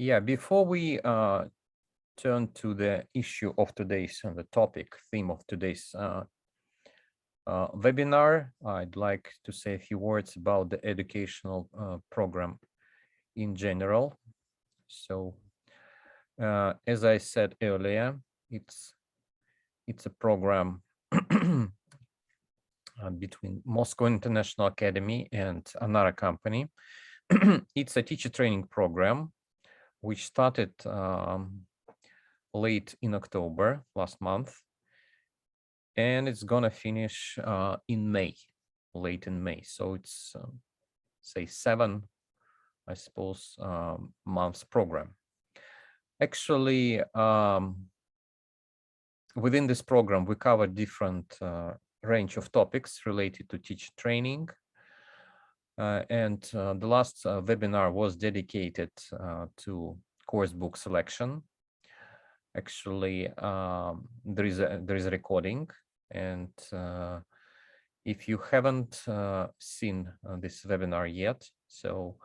Yeah, before we turn to the issue of today's the topic theme of today's webinar, I'd like to say a few words about the educational program in general. So, as I said earlier, it's a program between Moscow International Academy and another company. It's a teacher training program which started late in October last month, and it's gonna finish in May, late in May. So it's say 7, I suppose, months program. Actually, within this program, we cover different range of topics related to teacher training. And the last webinar was dedicated to course book selection. Actually, there is a recording, and if you haven't seen this webinar yet, so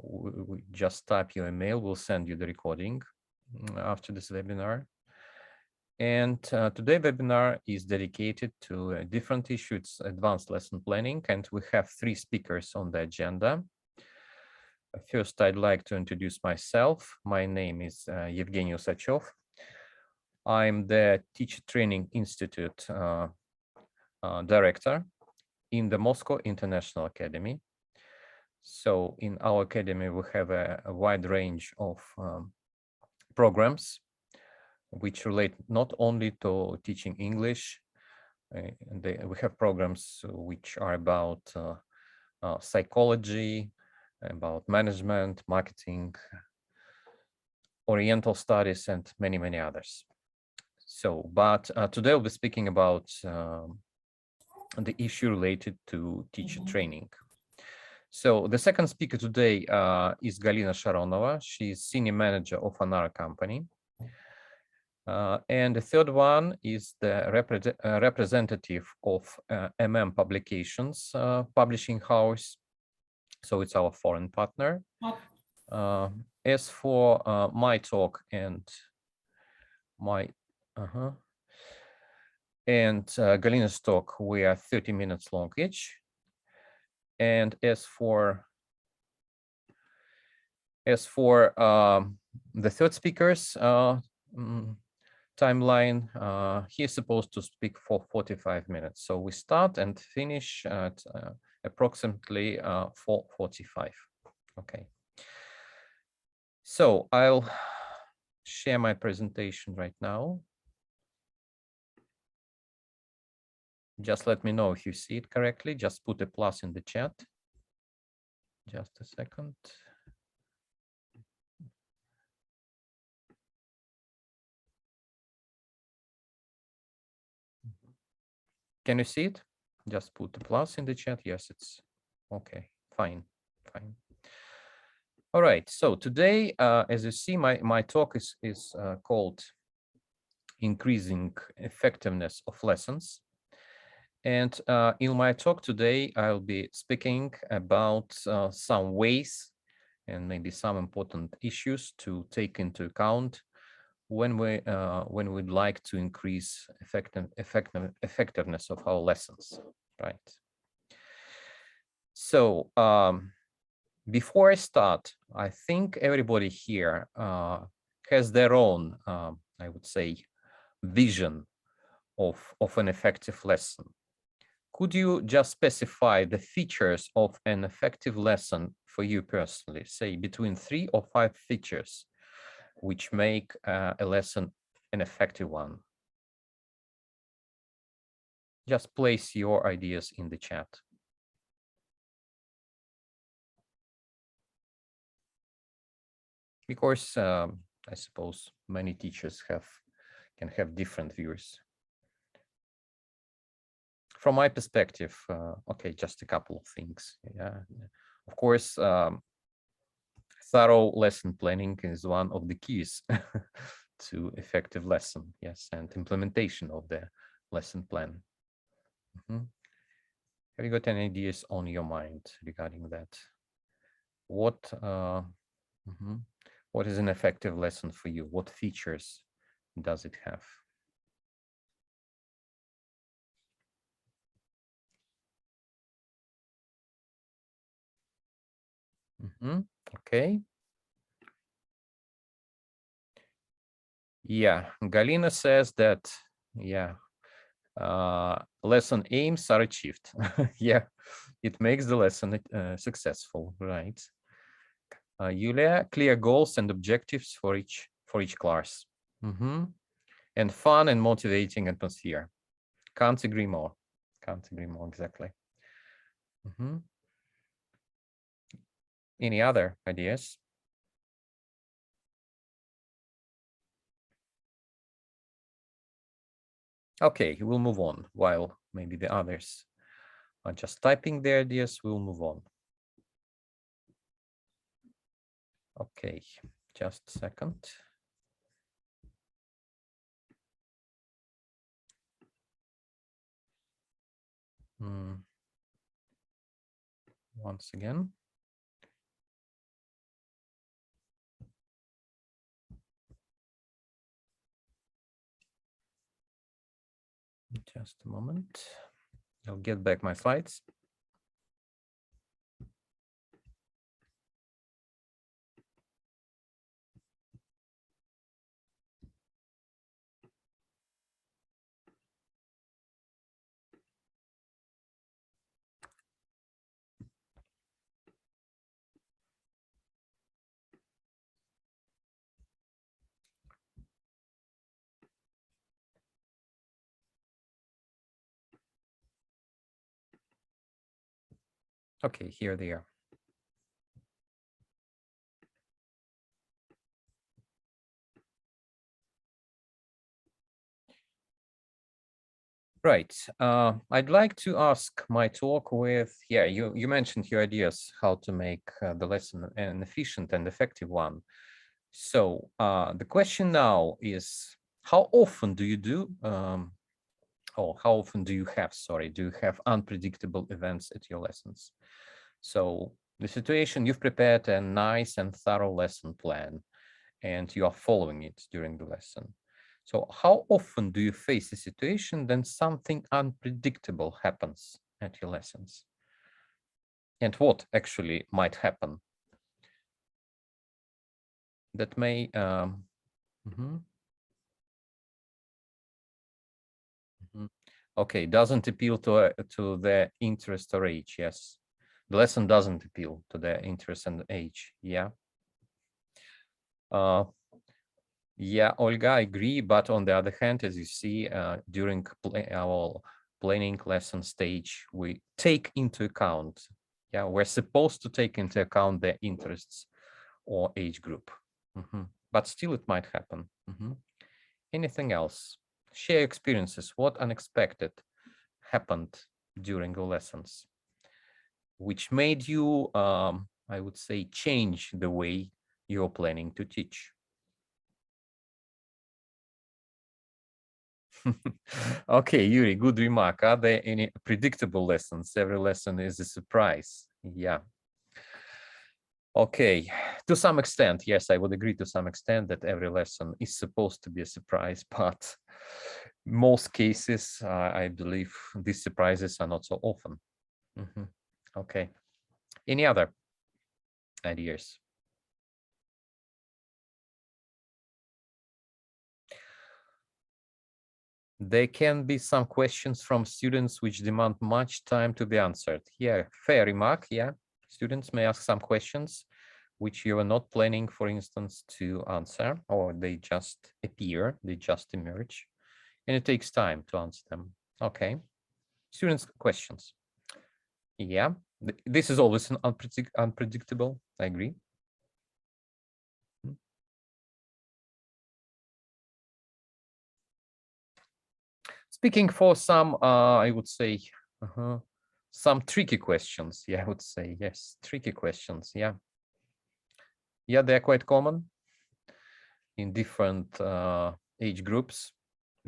we just type your email, we'll send you the recording after this webinar. And today's webinar is dedicated to a different issue. It's advanced lesson planning, and we have 3 speakers on the agenda. First, I'd like to introduce myself. My name is Evgeny Usachov. I'm the Teacher Training Institute director in the Moscow International Academy. So in our academy, we have a wide range of programs which relate not only to teaching English. We have programs which are about psychology, about management, marketing, Oriental studies, and many, many others. So, but today I'll be speaking about the issue related to teacher training. So the second speaker today is Galina Sharonova. She's senior manager of another company. And the third one is the representative of Publications publishing house. So it's our foreign partner. As for my talk and my Galina's talk, we are 30 minutes long each. And as for the third speaker's timeline, he is supposed to speak for 45 minutes. So we start and finish at approximately 4:45. Okay. So I'll share my presentation right now. Just let me know if you see it correctly. Just put a plus in the chat. Just a second. Can you see it? Just put a plus in the chat. Yes, it's okay. Fine. All right. So today, as you see, my talk is called Increasing Effectiveness of Lessons. And in my talk today, I'll be speaking about some ways and maybe some important issues to take into account when we'd like to increase effectiveness of our lessons, right? So before I start, I think everybody here has their own, I would say, vision of an effective lesson. Could you just specify the features of an effective lesson for you personally, say between 3 or 5 features which make a lesson an effective one? Just place your ideas in the chat. Because I suppose many teachers can have different views. From my perspective, okay, just a couple of things. Yeah, of course, thorough lesson planning is one of the keys to effective lesson, yes, and implementation of the lesson plan. Have you got any ideas on your mind regarding that? What What is an effective lesson for you? What features does it have? Okay. Yeah, Galina says that, yeah, lesson aims are achieved. Yeah, it makes the lesson successful, right? Yulia, clear goals and objectives for each class. And fun and motivating atmosphere. Can't agree more. Can't agree more, exactly. Any other ideas? Okay, we'll move on while maybe the others are just typing their ideas. We'll move on. Okay, just a second. Once again. Just a moment. I'll get back my slides. Okay, here they are. Right. I'd like to ask my talk with, yeah, you mentioned your ideas how to make the lesson an efficient and effective one. So the question now is, how often do you do, or how often do you have, sorry, do you have unpredictable events at your lessons? So the situation, you've prepared a nice and thorough lesson plan and you are following it during the lesson. So how often do you face a situation then something unpredictable happens at your lessons? And what actually might happen? That may, okay, doesn't appeal to the interest or age, yes. The lesson doesn't appeal to the interest and age, yeah. Yeah, Olga, I agree. But on the other hand, as you see, during our planning lesson stage, we take into account, yeah, we're supposed to take into account their interests or age group. But still it might happen. Anything else? Share experiences. What unexpected happened during the lessons, which made you, I would say, change the way you're planning to teach? Okay, Yuri, good remark. Are there any predictable lessons? Every lesson is a surprise. Yeah. Okay, to some extent, yes, I would agree to some extent that every lesson is supposed to be a surprise, but most cases, I believe these surprises are not so often. Okay, any other ideas? There can be some questions from students which demand much time to be answered. Yeah, fair remark. Yeah, students may ask some questions which you are not planning, for instance, to answer, or they just appear, they just emerge, and it takes time to answer them. Okay, students' questions. Yeah, this is always an unpredictable, I agree. Speaking for some, I would say, some tricky questions. Yeah, I would say, yes, tricky questions. Yeah. Yeah, they're quite common in different age groups.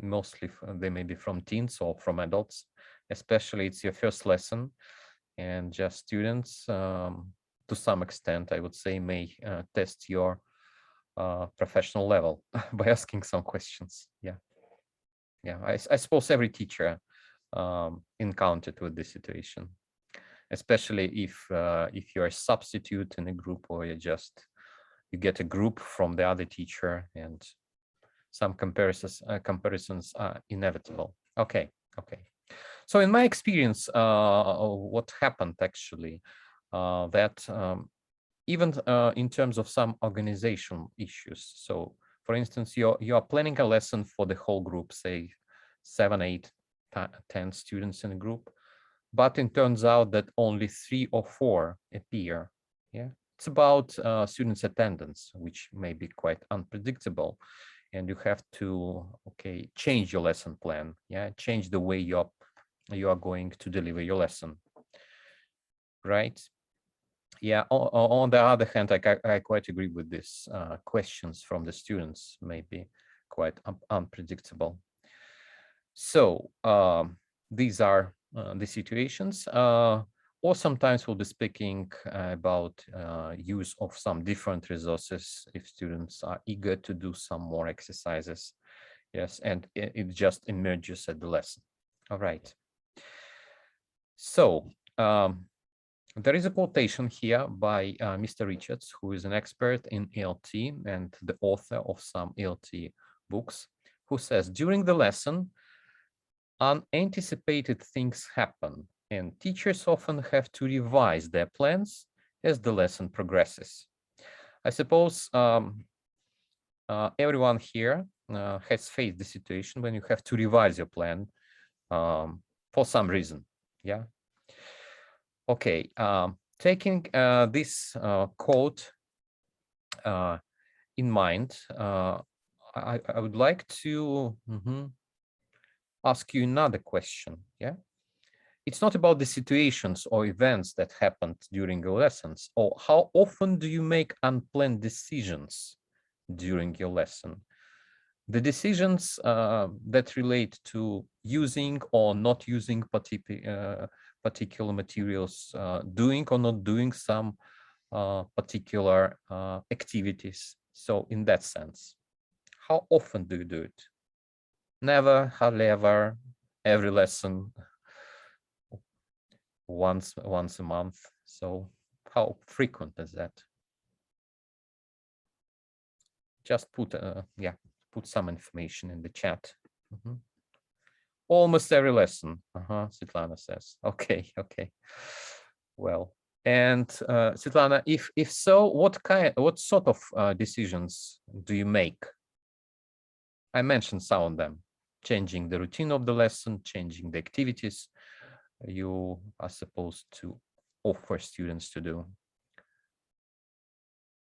Mostly they may be from teens or from adults, especially it's your first lesson, and just students to some extent, I would say, may test your professional level by asking some questions. Yeah. I suppose every teacher encountered with this situation, especially if you're a substitute in a group, or you get a group from the other teacher, and some comparisons are inevitable. Okay. So in my experience, what happened actually, that even in terms of some organizational issues. So for instance, you are planning a lesson for the whole group, say 7, 8, 10 students in a group, but it turns out that only 3 or 4 appear. Yeah, it's about students' attendance, which may be quite unpredictable, and you have to change your lesson plan. Yeah, change the way you are going to deliver your lesson, right? Yeah, on the other hand, I quite agree with this. Questions from the students may be quite unpredictable. So these are the situations. Or sometimes we'll be speaking about use of some different resources if students are eager to do some more exercises. Yes, and it just emerges at the lesson. All right. So there is a quotation here by Mr. Richards, who is an expert in ELT and the author of some ELT books, who says, during the lesson, unanticipated things happen, and teachers often have to revise their plans as the lesson progresses. I suppose everyone here has faced the situation when you have to revise your plan for some reason. Yeah. Okay. Taking this quote in mind, I would like to ask you another question. Yeah. It's not about the situations or events that happened during your lessons, or how often do you make unplanned decisions during your lesson? The decisions that relate to using or not using particular materials, doing or not doing some particular activities. So in that sense, how often do you do it? Never, hardly ever, every lesson, once a month. So how frequent is that? Just put put some information in the chat. Almost every lesson, Svetlana says. Okay. Well, and Svetlana, if so, what sort of decisions do you make? I mentioned some of them: changing the routine of the lesson, changing the activities you are supposed to offer students to do.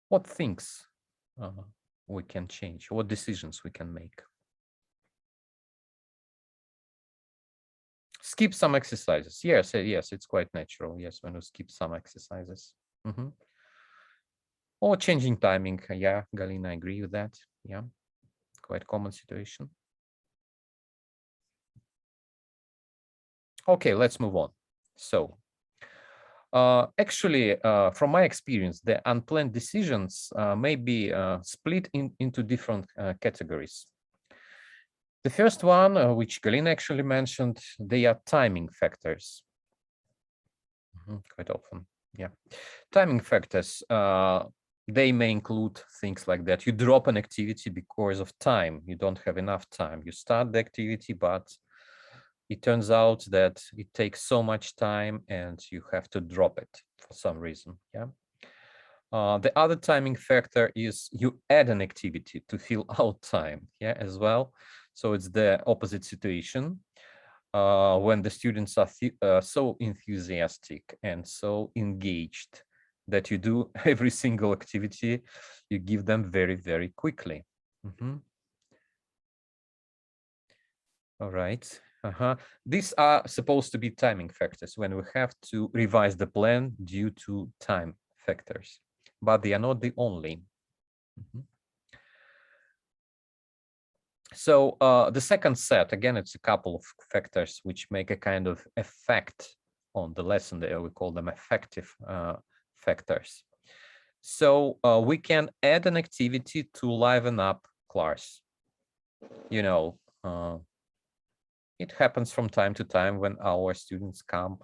What things we can change? What decisions we can make? Skip some exercises. Yes, it's quite natural. Yes, when you skip some exercises. Or changing timing. Yeah, Galina, I agree with that. Yeah, quite common situation. Okay, let's move on. So actually, from my experience, the unplanned decisions may be split into different categories. The first one, which Galina actually mentioned, they are timing factors. Quite often, yeah. Timing factors, they may include things like that. You drop an activity because of time. You don't have enough time. You start the activity, but it turns out that it takes so much time and you have to drop it for some reason. Yeah. The other timing factor is you add an activity to fill out time. Yeah, as well. So it's the opposite situation. When the students are so enthusiastic and so engaged that you do every single activity, you give them very, very quickly. All right. These are supposed to be timing factors when we have to revise the plan due to time factors, but they are not the only. So the second set, again, it's a couple of factors which make a kind of effect on the lesson. We call them affective factors. So we can add an activity to liven up class. You know, it happens from time to time when our students come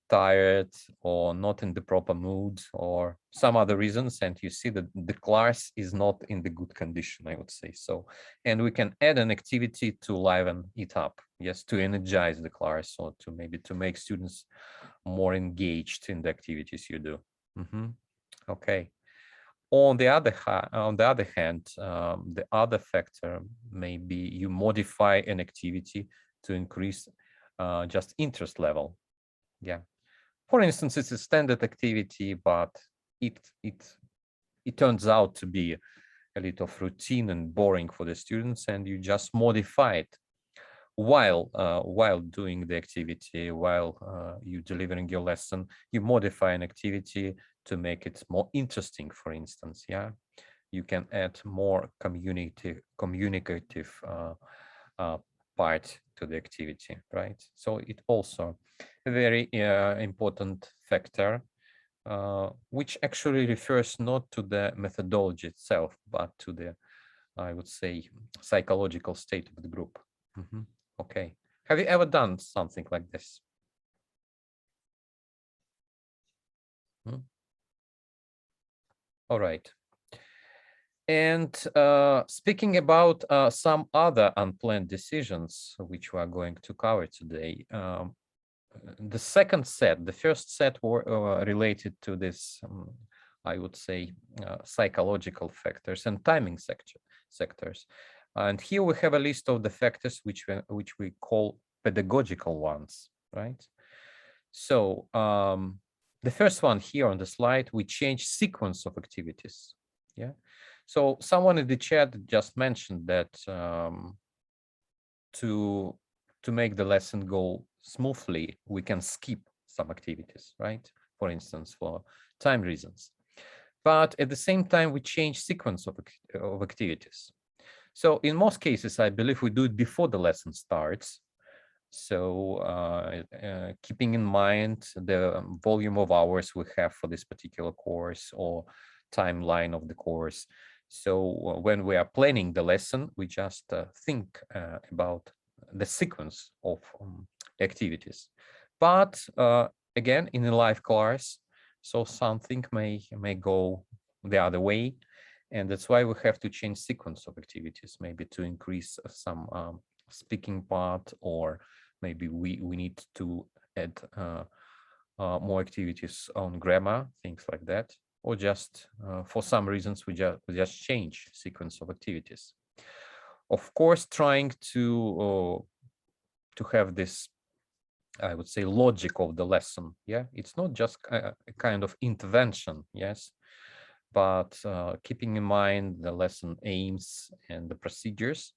tired or not in the proper mood or some other reasons, and you see that the class is not in the good condition, I would say. So, and we can add an activity to liven it up, yes, to energize the class, or to maybe to make students more engaged in the activities you do. Okay. On the other hand, the other factor may be you modify an activity to increase just interest level. Yeah. For instance, it's a standard activity, but it turns out to be a little of routine and boring for the students, and you just modify it while doing the activity, while you delivering your lesson. You modify an activity to make it more interesting. For instance, yeah, you can add more communicative part to the activity, right? So it also a very important factor, which actually refers not to the methodology itself, but to the, I would say, psychological state of the group. Okay. Have you ever done something like this? All right. And speaking about some other unplanned decisions, which we are going to cover today, the second set, the first set were related to this, I would say, psychological factors and timing sectors. And here we have a list of the factors which we call pedagogical ones, right? So the first one here on the slide, we change sequence of activities. Yeah. So someone in the chat just mentioned that to make the lesson go smoothly, we can skip some activities, right? For instance, for time reasons. But at the same time, we change sequence of activities. So in most cases, I believe we do it before the lesson starts. So keeping in mind the volume of hours we have for this particular course or timeline of the course. So when we are planning the lesson, we just think about the sequence of activities. But again, in a live class, so something may go the other way. And that's why we have to change sequence of activities, maybe to increase some speaking part, or maybe we need to add more activities on grammar, things like that, or just for some reasons we just change sequence of activities. Of course, trying to have this, I would say, logic of the lesson. Yeah, it's not just a kind of intervention. Yes, but keeping in mind the lesson aims and the procedures.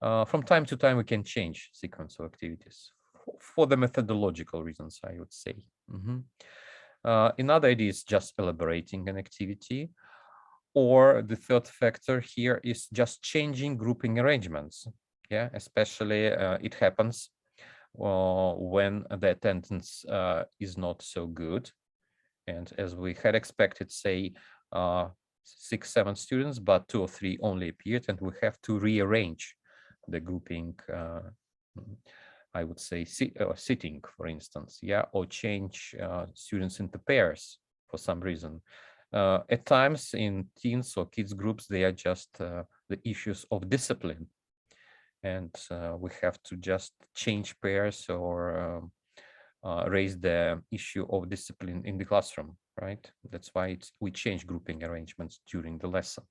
From time to time, we can change sequence of activities for the methodological reasons, I would say. Another idea is just elaborating an activity, or the third factor here is just changing grouping arrangements. Yeah, especially it happens when the attendance is not so good. And as we had expected, say 6, 7 students, but 2 or 3 only appeared, and we have to rearrange the grouping, I would say, sitting, for instance, yeah, or change students into pairs for some reason. At times in teens or kids groups, they are just the issues of discipline, and we have to just change pairs or raise the issue of discipline in the classroom, right? That's why we change grouping arrangements during the lesson.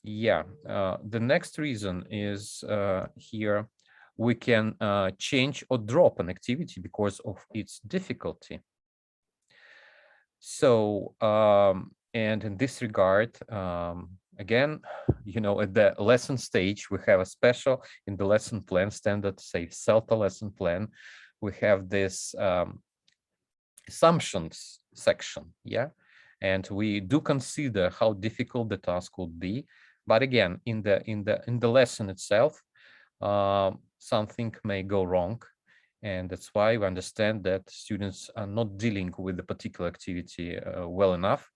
Yeah, the next reason is here we can change or drop an activity because of its difficulty. So, and in this regard, again, you know, at the lesson stage, we have a special in the lesson plan, standard, say, CELTA lesson plan, we have this assumptions section, yeah? And we do consider how difficult the task would be. But again, in the lesson itself, something may go wrong. And that's why we understand that students are not dealing with the particular activity well enough.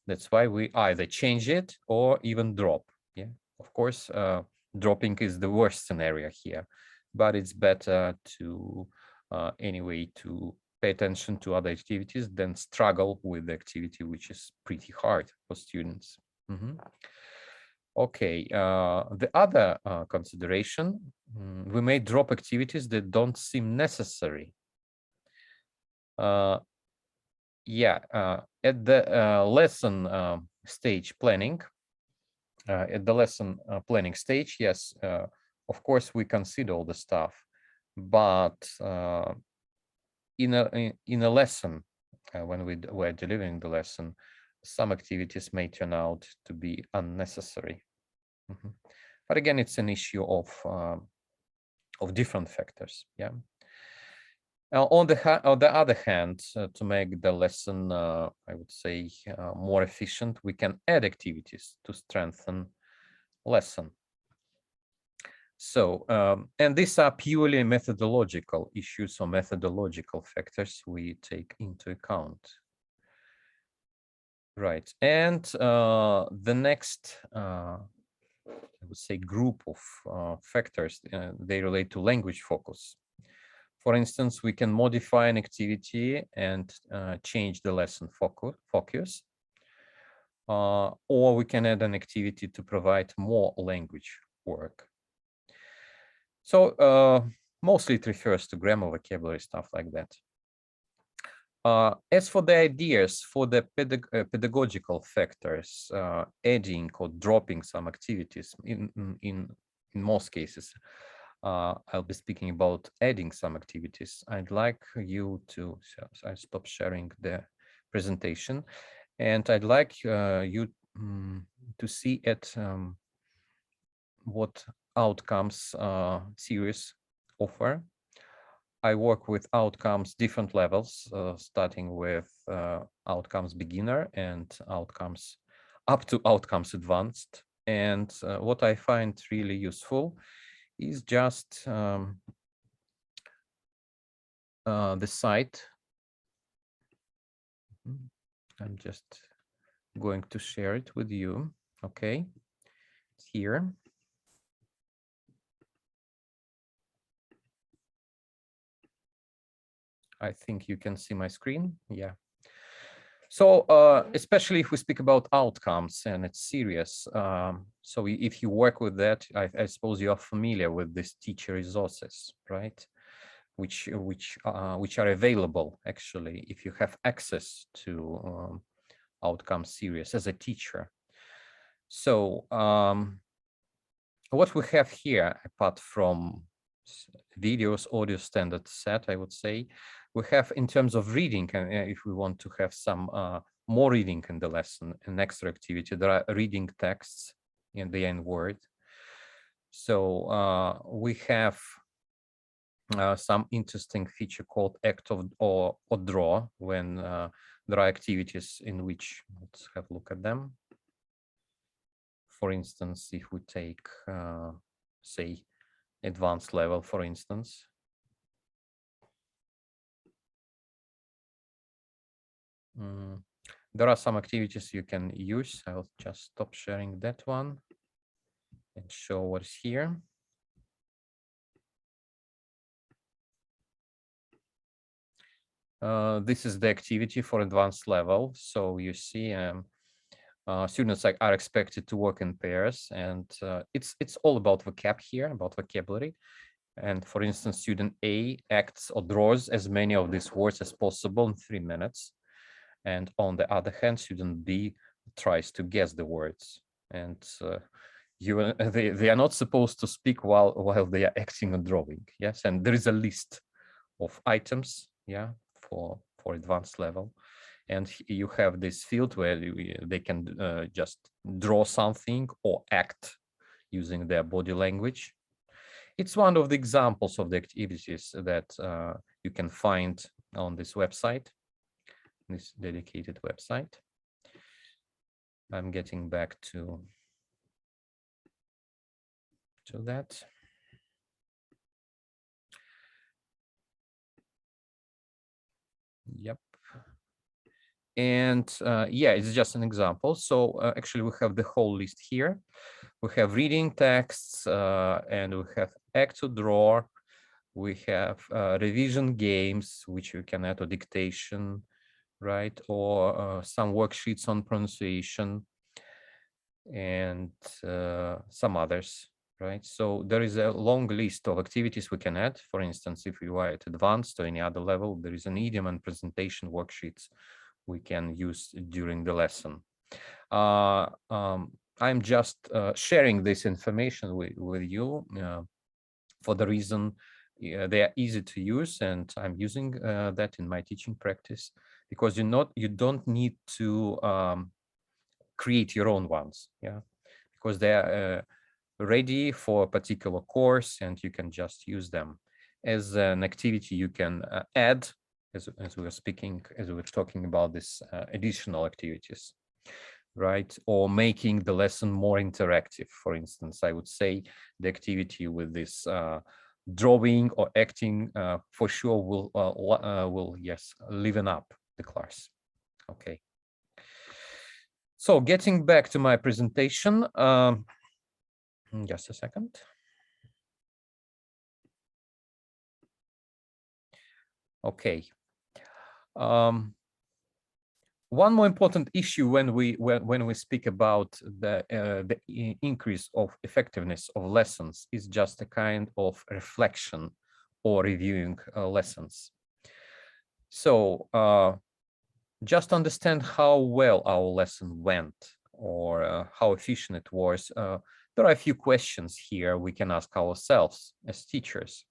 That's why we either change it or even drop. Yeah, of course, dropping is the worst scenario here, but it's better to anyway to pay attention to other activities than struggle with the activity, which is pretty hard for students. Okay, the other consideration, we may drop activities that don't seem necessary. Yeah, at the lesson stage planning, at the lesson planning stage, yes, of course, we consider all the stuff, but in a lesson, when we're delivering the lesson, some activities may turn out to be unnecessary. But again, it's an issue of different factors. Yeah. On the other hand, to make the lesson, I would say, more efficient, we can add activities to strengthen lesson. So, and these are purely methodological issues or methodological factors we take into account. Right, and the next, I would say, group of factors, they relate to language focus. For instance, we can modify an activity and change the lesson focus, or we can add an activity to provide more language work. So mostly it refers to grammar, vocabulary, stuff like that. As for the ideas for the pedagogical factors, adding or dropping some activities, in most cases, I'll be speaking about adding some activities. I'd like you to, I stop sharing the presentation, and I'd like you to see at what outcomes series offer. I work with outcomes, different levels, starting with outcomes beginner and outcomes up to outcomes advanced. And what I find really useful is just the site. I'm just going to share it with you. Okay, it's here. I think you can see my screen. Yeah. So especially if we speak about outcomes and it's serious. So if you work with that, I suppose you are familiar with these teacher resources, right? Which are available actually if you have access to outcome series as a teacher. So what we have here, apart from videos, audio standard set, I would say, we have in terms of reading, and if we want to have some more reading in the lesson, an extra activity, there are reading texts in the end word. So we have some interesting feature called act of or draw when there are activities in which, let's have a look at them. For instance, if we take, say, advanced level, for instance. There are some activities you can use. I'll just stop sharing that one and show what's here. This is the activity for advanced level. So you see students are expected to work in pairs, and it's all about vocab here, about vocabulary. And for instance, student A acts or draws as many of these words as possible in 3 minutes. And on the other hand, student B tries to guess the words. And they are not supposed to speak while they are acting or drawing. Yes, and there is a list of items, yeah, for advanced level. And you have this field where they can just draw something or act using their body language. It's one of the examples of the activities that you can find on this website, this dedicated website. I'm getting back to that. Yep. And yeah, it's just an example. So actually we have the whole list here. We have reading texts and we have act to draw. We have revision games, which you can add to dictation, right? Or some worksheets on pronunciation and some others, right? So there is a long list of activities we can add. For instance, if you are at advanced or any other level, there is an idiom and presentation worksheets we can use during the lesson. I'm just sharing this information with you for the reason they are easy to use, and I'm using that in my teaching practice, because you don't need to create your own ones, yeah, because they are ready for a particular course and you can just use them as an activity you can add as we were talking about this additional activities, right? Or making the lesson more interactive. For instance, I would say the activity with this drawing or acting for sure will yes, liven up the class. Okay. So getting back to my presentation, just a second. Okay. One more important issue when we speak about the increase of effectiveness of lessons is just a kind of reflection or reviewing lessons. So just understand how well our lesson went or how efficient it was. There are a few questions here we can ask ourselves as teachers.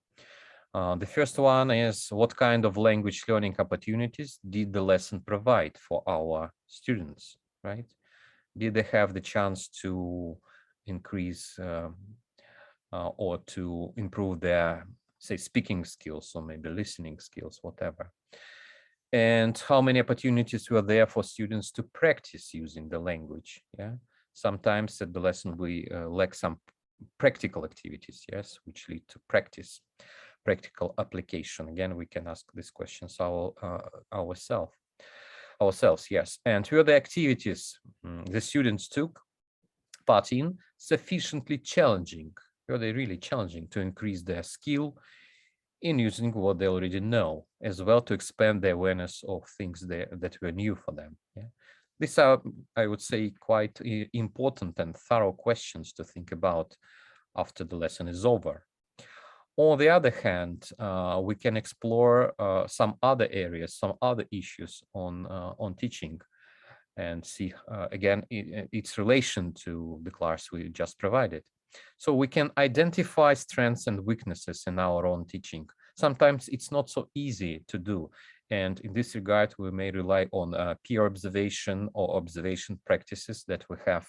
The first one is, what kind of language learning opportunities did the lesson provide for our students, right? Did they have the chance to increase or to improve their, say, speaking skills or maybe listening skills, whatever? And how many opportunities were there for students to practice using the language? Yeah, sometimes at the lesson we lack some practical activities, yes, which lead to practical application. Again, we can ask these questions ourselves, yes. And were the activities the students took part in sufficiently challenging? Were they really challenging to increase their skill in using what they already know, as well to expand their awareness of things that were new for them? Yeah. These are, I would say, quite important and thorough questions to think about after the lesson is over. On the other hand, we can explore some other areas, some other issues on teaching, and see again its relation to the class we just provided. So we can identify strengths and weaknesses in our own teaching. Sometimes it's not so easy to do, and in this regard, we may rely on peer observation or observation practices that we have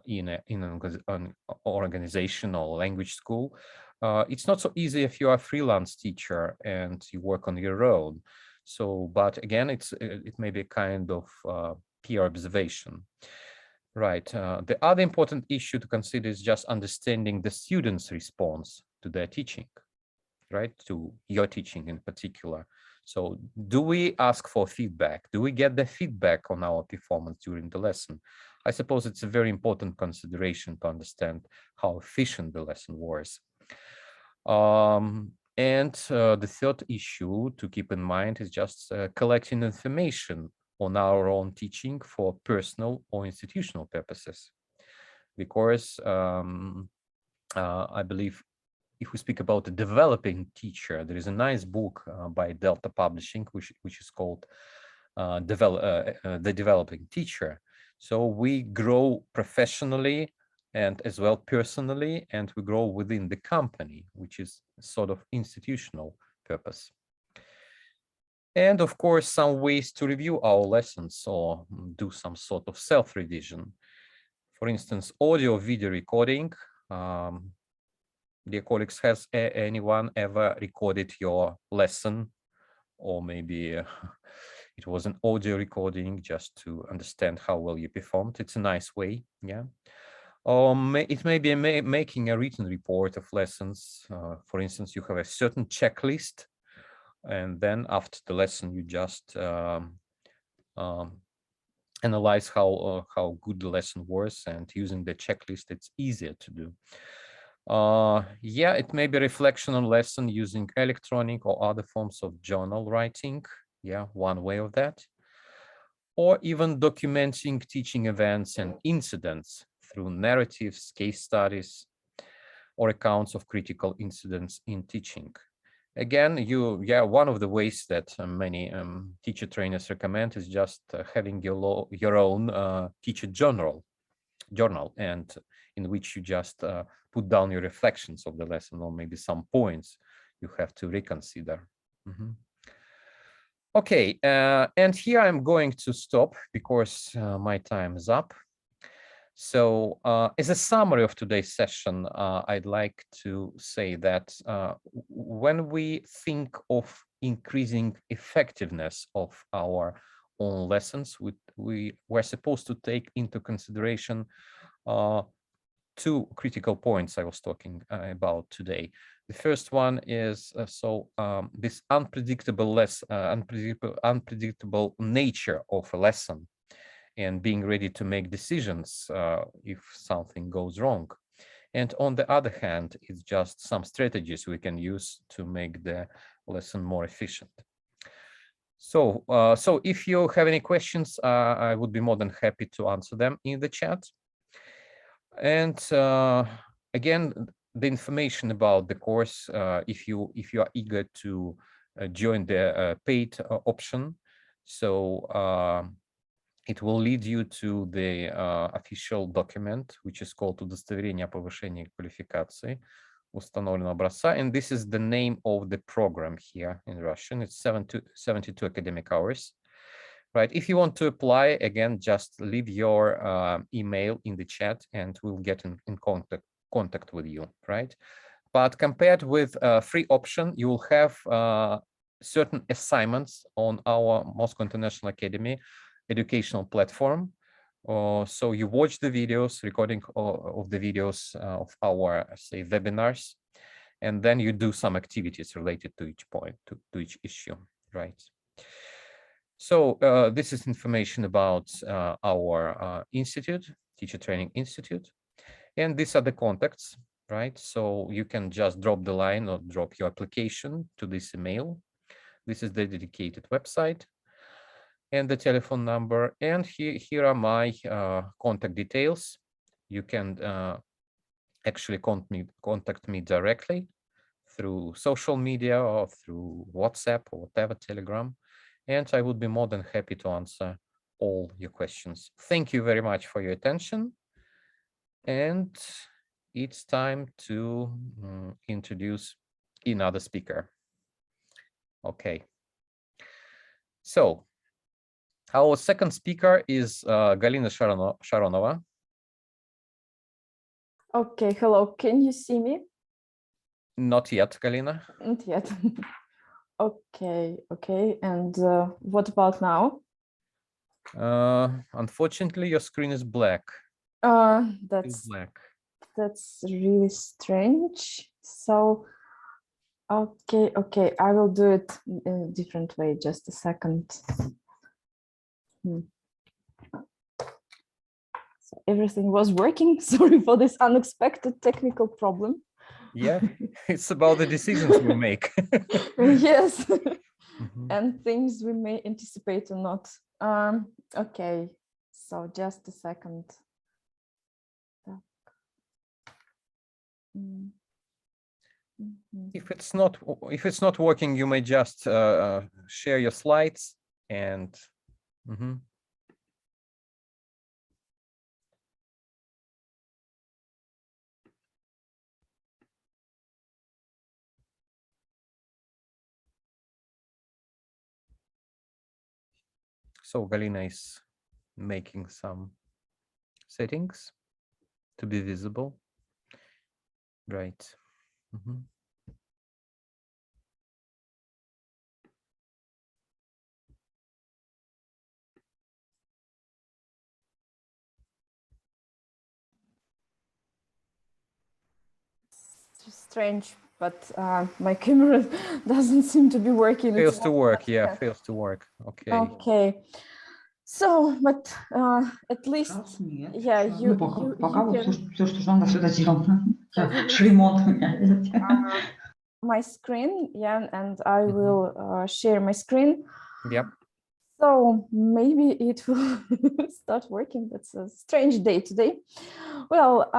in an organization or language school. It's not so easy if you are a freelance teacher and you work on your own. So, but again, it may be a kind of peer observation. Right. The other important issue to consider is just understanding the student's response to their teaching, right? To your teaching in particular. So do we ask for feedback? Do we get the feedback on our performance during the lesson? I suppose it's a very important consideration to understand how efficient the lesson was. And the third issue to keep in mind is just collecting information on our own teaching for personal or institutional purposes. Because I believe if we speak about a developing teacher, there is a nice book by Delta Publishing, which is called The Developing Teacher. So we grow professionally and as well personally, and we grow within the company, which is sort of institutional purpose. And of course, some ways to review our lessons or do some sort of self-revision. For instance, audio video recording. Dear colleagues, has anyone ever recorded your lesson? Or maybe it was an audio recording just to understand how well you performed. It's a nice way, yeah. Or it may be making a written report of lessons. For instance, you have a certain checklist And then after the lesson, you just analyze how good the lesson was, and using the checklist, it's easier to do. Yeah, it may be reflection on lesson using electronic or other forms of journal writing. Yeah, one way of that. Or even documenting teaching events and incidents through narratives, case studies, or accounts of critical incidents in teaching. Again, one of the ways that many teacher trainers recommend is just having your own teacher journal, and in which you just put down your reflections of the lesson, or maybe some points you have to reconsider. Okay, and here I'm going to stop because my time is up. So as a summary of today's session, I'd like to say that when we think of increasing effectiveness of our own lessons, we're supposed to take into consideration two critical points I was talking about today. The first one is this unpredictable nature of a lesson, and being ready to make decisions if something goes wrong. And on the other hand, it's just some strategies we can use to make the lesson more efficient. So, so if you have any questions, I would be more than happy to answer them in the chat. And again, the information about the course, if you are eager to join the paid option, so it will lead you to the official document, which is called «Удостоверение о повышении квалификации установленного образца», and this is the name of the program here in Russian. It's 72 academic hours. Right. If you want to apply, again, just leave your email in the chat and we'll get in contact with you. Right. But compared with a free option, you will have certain assignments on our Moscow International Academy educational platform. So you watch the videos, recording of the videos of our, say, webinars, and then you do some activities related to each point, to each issue. Right. So this is information about our institute, Teacher Training Institute, and these are the contacts, right? So you can just drop the line or drop your application to this email. This is the dedicated website and the telephone number. And here are my contact details. You can actually contact me directly through social media or through WhatsApp or whatever, Telegram. And I would be more than happy to answer all your questions. Thank you very much for your attention. And it's time to introduce another speaker. Okay. So our second speaker is Galina Sharonova. Okay, hello, can you see me? Not yet, Galina. Not yet. Okay, and what about now? Unfortunately, your screen is black. That's really strange. So, okay, I will do it in a different way. Just a second. So everything was working. Sorry for this unexpected technical problem. Yeah, it's about the decisions we make. Yes, and things we may anticipate or not. Okay, so just a second. If it's not working, you may just share your slides and. So Galina is making some settings to be visible. Right. Strange but my camera doesn't seem to be working. It's Fails to not work. much, Yeah, fails to work. Okay. Okay. So, but at least, Сейчас нет. yeah, Сейчас. you, Ну, пока, you, пока you вот can, все, что надо, все доделано. yeah, you will Ремонт у меня, видите? my screen, yeah, and I Mhm. will share my screen. Yep. So maybe it will start working. That's a strange day today. Well,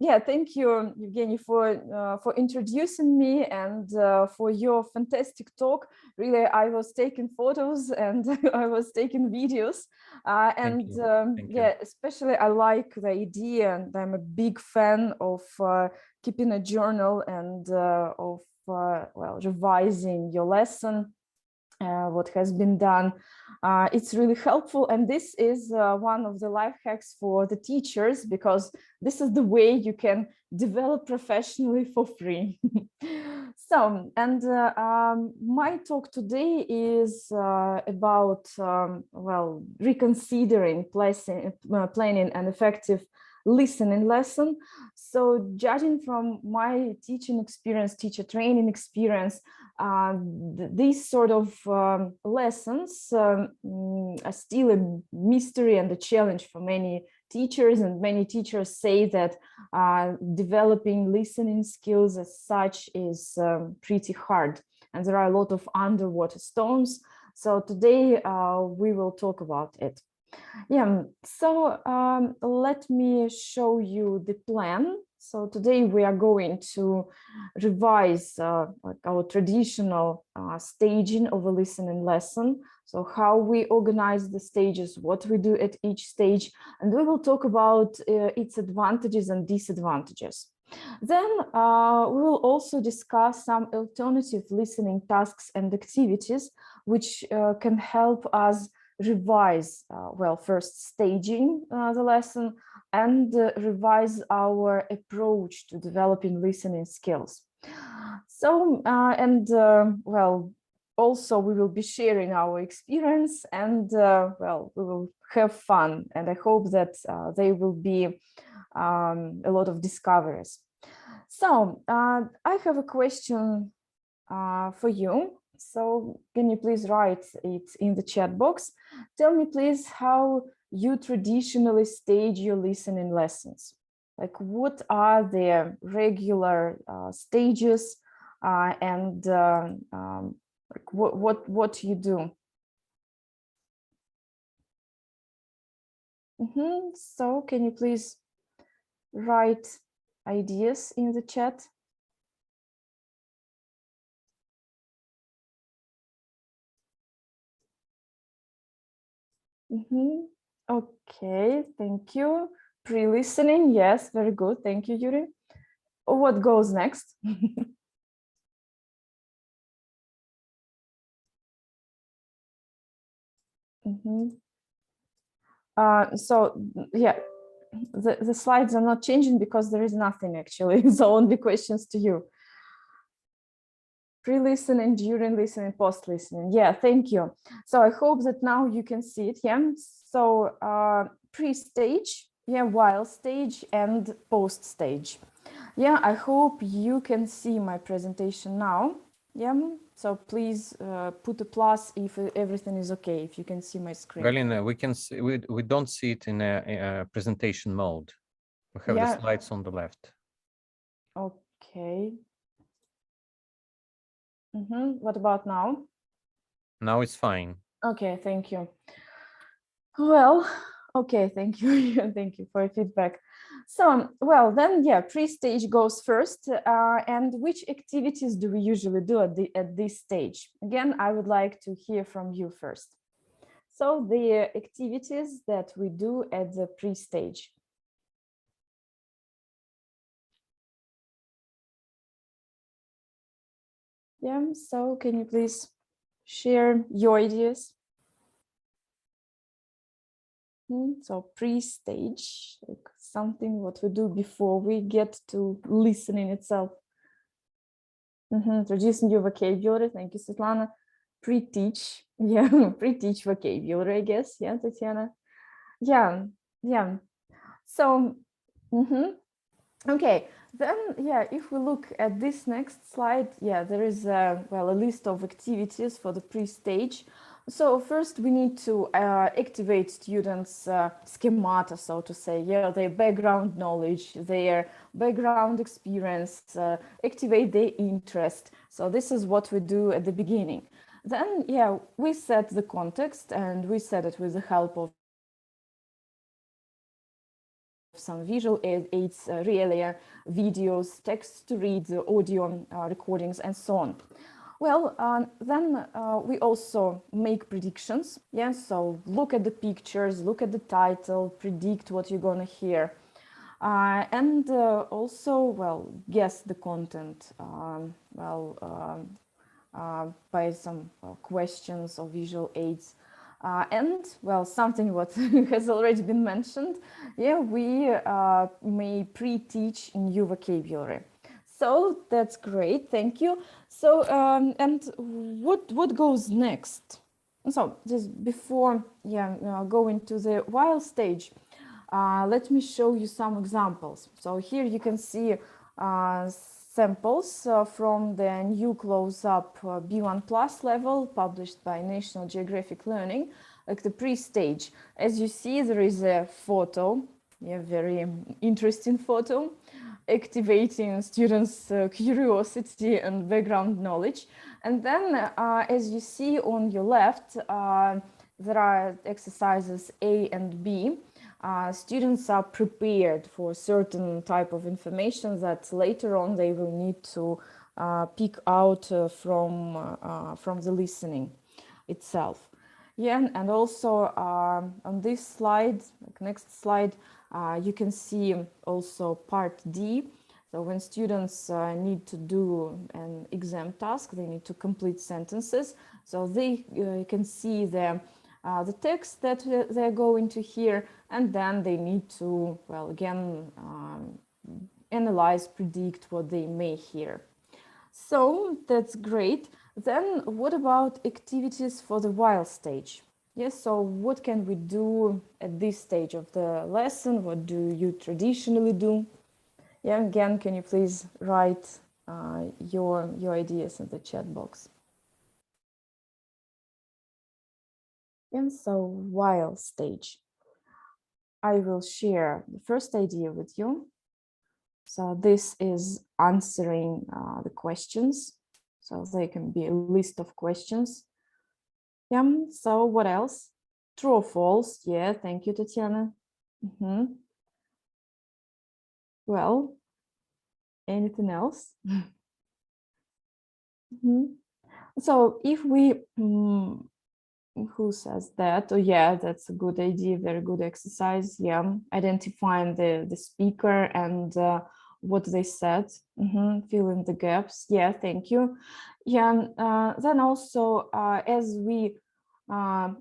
yeah, thank you, Evgeny, for introducing me and for your fantastic talk. Really, I was taking photos and I was taking videos. And Thank you. yeah, especially I like the idea, and I'm a big fan of keeping a journal and of well, revising your lesson. What has been done. It's really helpful. And this is one of the life hacks for the teachers, because this is the way you can develop professionally for free. So, and my talk today is about, well, reconsidering planning an effective listening lesson. So judging from my teaching experience, teacher training experience, these sort of lessons are still a mystery and a challenge for many teachers, and many teachers say that developing listening skills as such is pretty hard, and there are a lot of underwater stones. So today we will talk about it. Yeah, so let me show you the plan. So today we are going to revise like our traditional staging of a listening lesson. So how we organize the stages, what we do at each stage, and we will talk about its advantages and disadvantages. Then we will also discuss some alternative listening tasks and activities which can help us revise, well, first staging the lesson and revise our approach to developing listening skills. So, well, also we will be sharing our experience and, well, we will have fun. And I hope that there will be a lot of discoveries. So I have a question for you. So can you please write it in the chat box? Tell me, please, how you traditionally stage your listening lessons. Like, what are the regular stages and like what you do? So can you please write ideas in the chat? Okay, thank you. Pre-listening, yes, very good. Thank you, Yuri. What goes next? So yeah, the slides are not changing because there is nothing actually. So only questions to you. Pre-listening, during listening, post-listening. Yeah, thank you. So I hope that now you can see it. Yeah. So pre-stage, yeah, while stage, and post-stage. Yeah, I hope you can see my presentation now. Yeah, so please put a plus if everything is okay, if you can see my screen. Galina, we can see, we don't see it in a presentation mode. We have the slides on the left. Okay. What about now? Now it's fine. Okay, thank you. Well, okay, thank you. Thank you for your feedback. So, well, then, yeah, pre-stage goes first. And which activities do we usually do at this stage? Again, I would like to hear from you first. So the activities that we do at the pre-stage. Yeah, so can you please share your ideas? So pre-stage, like something what we do before we get to listening itself. Introducing your vocabulary. Thank you, Svetlana. Pre-teach, yeah, pre-teach vocabulary, I guess. Yeah, Tatiana. Yeah. So, okay. Then, yeah, if we look at this next slide, yeah, there is a list of activities for the pre-stage. So first we need to activate students' schemata, so to say, yeah, their background knowledge, their background experience, activate their interest. So this is what we do at the beginning. Then, yeah, we set the context, and we set it with the help of some visual aids, really videos, text to read, audio recordings, and so on. Well, then we also make predictions. Yeah, so look at the pictures, look at the title, predict what you're gonna hear. And also, well, guess the content, by some questions or visual aids. And, well, something what has already been mentioned, yeah, we may pre-teach new vocabulary. So that's great, thank you. So, and what goes next? So just before, going to the while stage, let me show you some examples. So here you can see samples from the new close-up B1 Plus level published by National Geographic Learning, like the pre-stage. As you see, there is a photo, yeah, very interesting photo, activating students' curiosity and background knowledge. And then, as you see on your left, there are exercises A and B. Students are prepared for certain type of information that later on they will need to pick out from the listening itself. Yeah, and also on this slide, like next slide, you can see also part D. So when students need to do an exam task, they need to complete sentences. So they can see the text that they're going to hear, and then they need to, well, again, analyze, predict what they may hear. So that's great. Then what about activities for the while stage? Yes, so what can we do at this stage of the lesson? What do you traditionally do? Yeah, again, can you please write your ideas in the chat box? And so while stage, I will share the first idea with you. So this is answering the questions. So they can be a list of questions. Yeah, so what else? True or false? Yeah, thank you, Tatiana. Well, anything else? So if we, who says that? Oh yeah, that's a good idea, very good exercise. Yeah, identifying the speaker and what they said, fill in the gaps. Yeah, thank you. Yeah, then also as we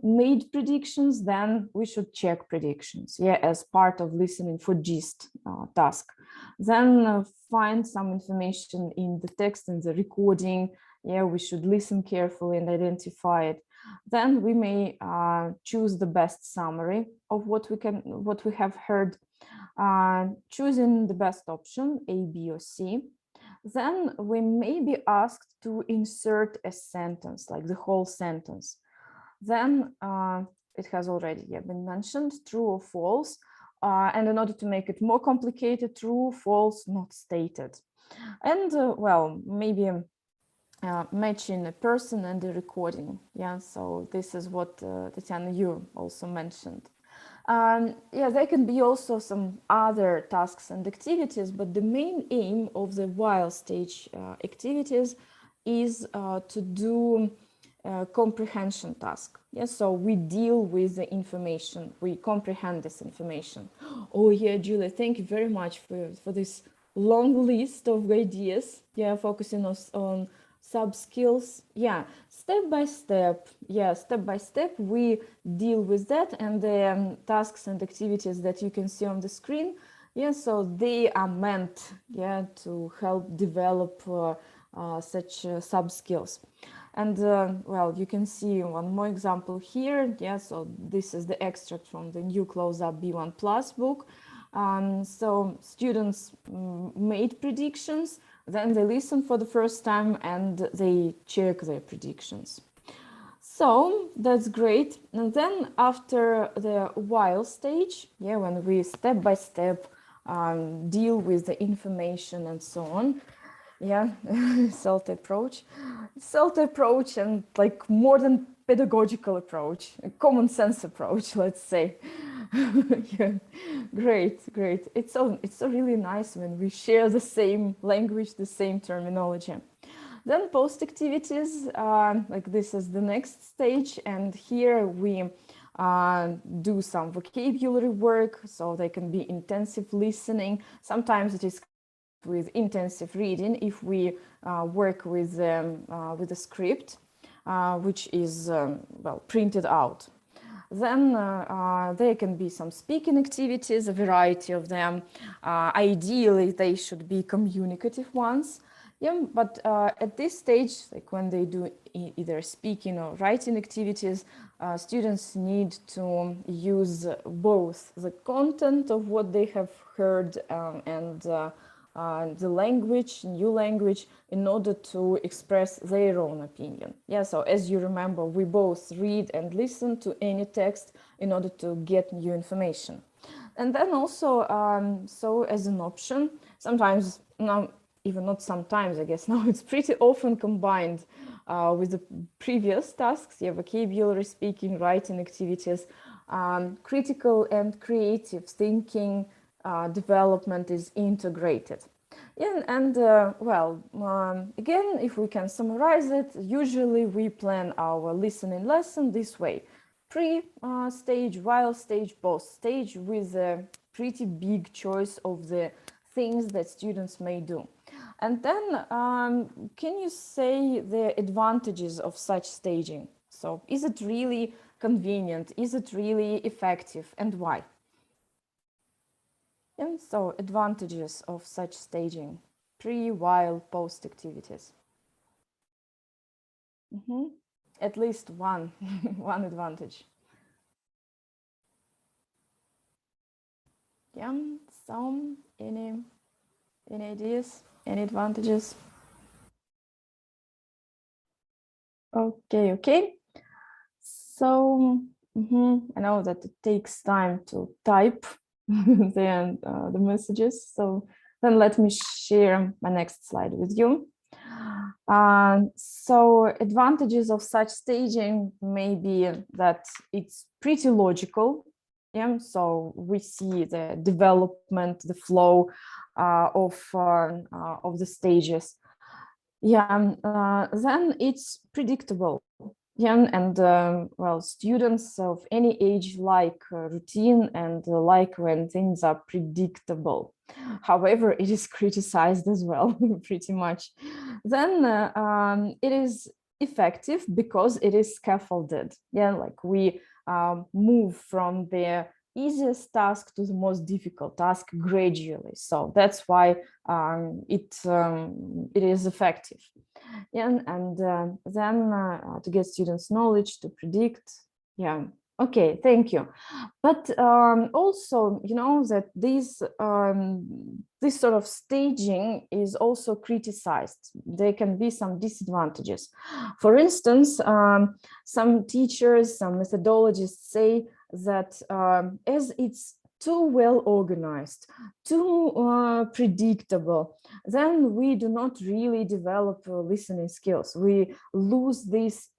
made predictions, then we should check predictions, yeah, as part of listening for gist task. Then find some information in the text and the recording. Yeah, we should listen carefully and identify it. Then we may choose the best summary of what we have heard, choosing the best option, A, B, or C. Then we may be asked to insert a sentence, like the whole sentence. Then it has already been mentioned, true or false. And in order to make it more complicated, true, false, not stated. And well, maybe matching a person and the recording. Yeah, so this is what Tatiana, you also mentioned. Yeah, there can be also some other tasks and activities, but the main aim of the while stage activities is to do comprehension task. Yes, so we deal with the information, we comprehend this information. Oh yeah, Julia, thank you very much for this long list of ideas. Yeah, focusing on sub skills. Yeah, step by step. Yeah, step by step we deal with that, and the tasks and activities that you can see on the screen. Yeah, so they are meant, yeah, to help develop such sub skills. And well, you can see one more example here. Yeah, so this is the extract from the new close-up B1 Plus book. So students made predictions, then they listen for the first time and they check their predictions. So that's great. And then after the while stage, yeah, when we step by step deal with the information and so on, yeah, SELT approach and like more than pedagogical approach, a common sense approach, let's say. Yeah, great. It's so really nice when we share the same language, the same terminology. Then post activities, like this is the next stage, and here we do some vocabulary work, so they can be intensive listening. Sometimes it is with intensive reading if we work with a script, which is well printed out. Then there can be some speaking activities, a variety of them. Ideally, they should be communicative ones. Yeah, but at this stage, like when they do either speaking or writing activities, students need to use both the content of what they have heard and the language, new language, in order to express their own opinion. Yeah, so as you remember, we both read and listen to any text in order to get new information. And then also, so as an option, sometimes, now even not sometimes, I guess now it's pretty often combined with the previous tasks, yeah, vocabulary, speaking, writing activities, critical and creative thinking development is integrated. Yeah, and well, again, if we can summarize it, usually we plan our listening lesson this way: pre-stage, while stage, post stage, with a pretty big choice of the things that students may do. And then can you say the advantages of such staging? So is it really convenient? Is it really effective, and why? And so advantages of such staging, pre, while, post activities. At least one, one advantage. Yeah, some, any ideas, any advantages? Okay. So I know that it takes time to type the messages. So then let me share my next slide with you. So advantages of such staging may be that it's pretty logical. Yeah, so we see the development, the flow of the stages. Yeah, then it's predictable. Yeah, and well, students of any age like routine and like when things are predictable. However, it is criticized as well, pretty much. Then it is effective because it is scaffolded. Yeah, like we move from the easiest task to the most difficult task gradually. So that's why it is effective. Yeah, and then to get students' knowledge, to predict. Yeah, okay, thank you. But also, you know, that this sort of staging is also criticized. There can be some disadvantages. For instance, some teachers, some methodologists say that as it's too well organized, too predictable, then we do not really develop listening skills. We lose this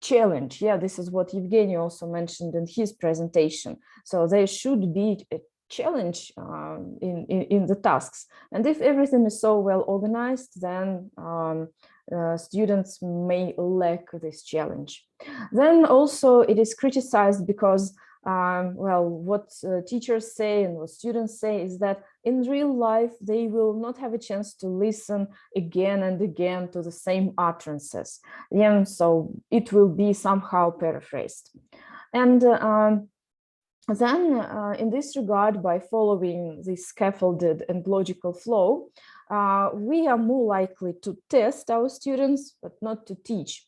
challenge. Yeah, this is what Evgeny also mentioned in his presentation. So there should be a challenge in the tasks. And if everything is so well organized, then students may lack this challenge. Then also it is criticized because well, what teachers say and what students say is that in real life, they will not have a chance to listen again and again to the same utterances. Yeah, so it will be somehow paraphrased. And then in this regard, by following this scaffolded and logical flow, we are more likely to test our students, but not to teach.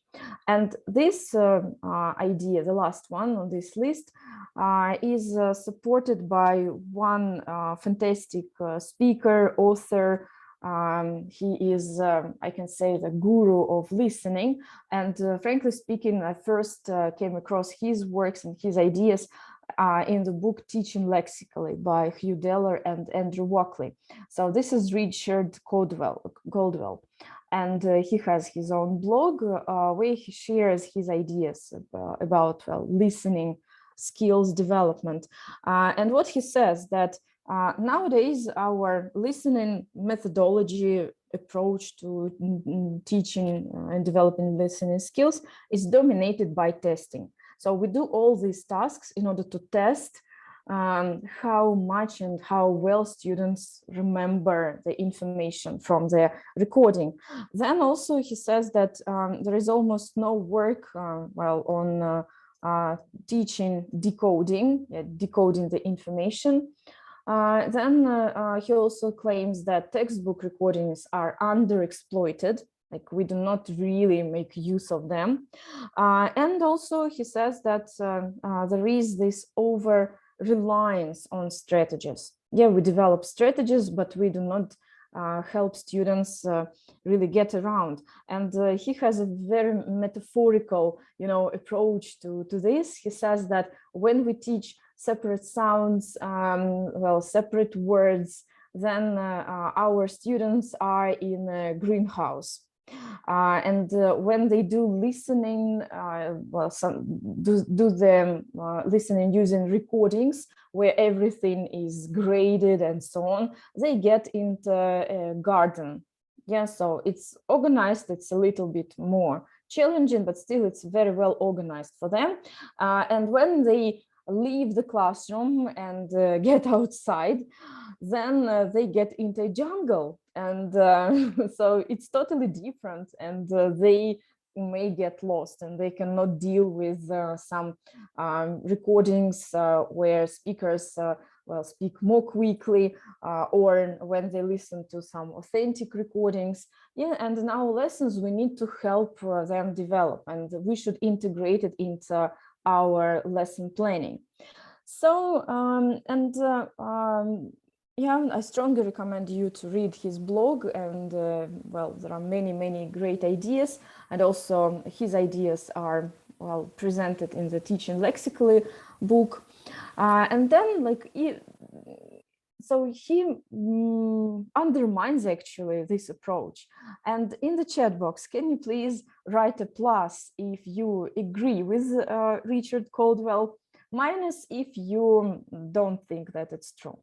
And this idea, the last one on this list, is supported by one fantastic speaker, author. He is, I can say, the guru of listening. And frankly speaking, I first came across his works and his ideas in the book Teaching Lexically by Hugh Deller and Andrew Walkley. So this is Richard Goldwell. And he has his own blog where he shares his ideas about listening skills development. And what he says that nowadays our listening methodology approach to teaching and developing listening skills is dominated by testing. So we do all these tasks in order to test how much and how well students remember the information from the recording. Then also he says that there is almost no work on teaching decoding the information. Then he also claims that textbook recordings are underexploited, like we do not really make use of them. And also he says that there is this over-reliance on strategies. Yeah, we develop strategies, but we do not help students really get around. And he has a very metaphorical, approach to this. He says that when we teach separate sounds, separate words, then our students are in a greenhouse. And when they do listening, do them listening using recordings where everything is graded and so on, they get into a garden. Yeah, so it's organized, it's a little bit more challenging, but still it's very well organized for them. And when they leave the classroom and get outside, then they get into a jungle. And so it's totally different, and they may get lost and they cannot deal with some recordings where speakers speak more quickly, or when they listen to some authentic recordings. Yeah, and in our lessons, we need to help them develop, and we should integrate it into our lesson planning. So, yeah, I strongly recommend you to read his blog, and there are many great ideas, and also his ideas are presented in the Teaching Lexically book. And then so he undermines actually this approach. And in the chat box, can you please write a plus if you agree with Richard Goldwell, minus if you don't think that it's true.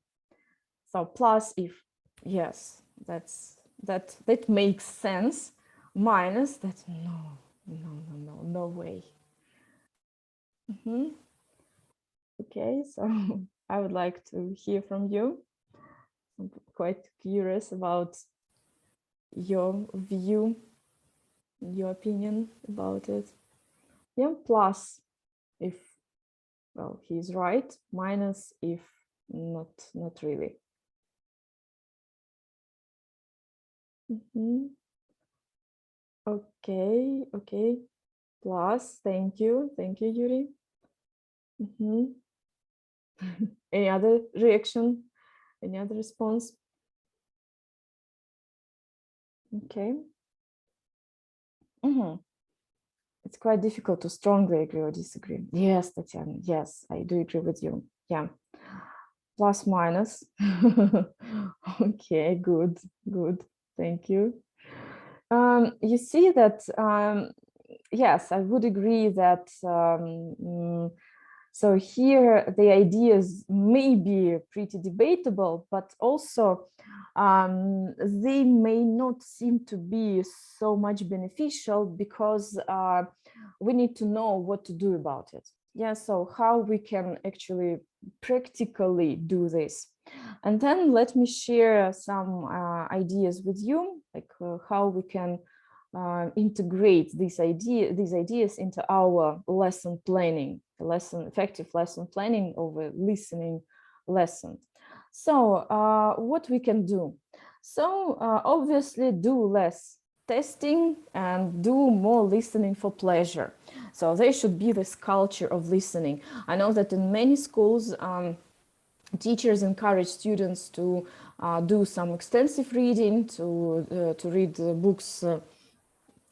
So plus if yes, that makes sense, minus that no way. Okay, so I would like to hear from you. I'm quite curious about your view, your opinion about it. Yeah, plus if he's right, minus if not really. Okay, plus, thank you, Yuri. Any other reaction? Any other response? Okay. It's quite difficult to strongly agree or disagree. Yes, Tatiana, yes, I do agree with you. Yeah. Plus, minus. Okay, good. Thank you. You see that, yes, I would agree that so here the ideas may be pretty debatable, but also they may not seem to be so much beneficial because we need to know what to do about it. Yeah, so how we can actually practically do this. And then let me share some ideas with you, like how we can integrate these ideas into our lesson planning, effective lesson planning of a listening lesson. So what we can do? So obviously do less testing and do more listening for pleasure. So there should be this culture of listening. I know that in many schools, teachers encourage students to do some extensive reading, to read books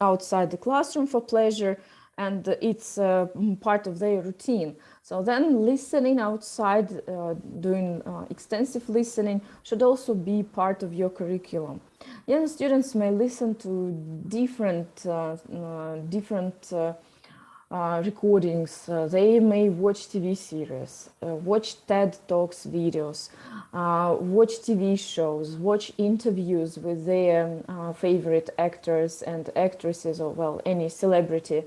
outside the classroom for pleasure, and it's part of their routine. So then listening outside, doing extensive listening should also be part of your curriculum. Young students may listen to different recordings. They may watch TV series, watch TED Talks videos, watch TV shows, watch interviews with their favorite actors and actresses, or well, any celebrity.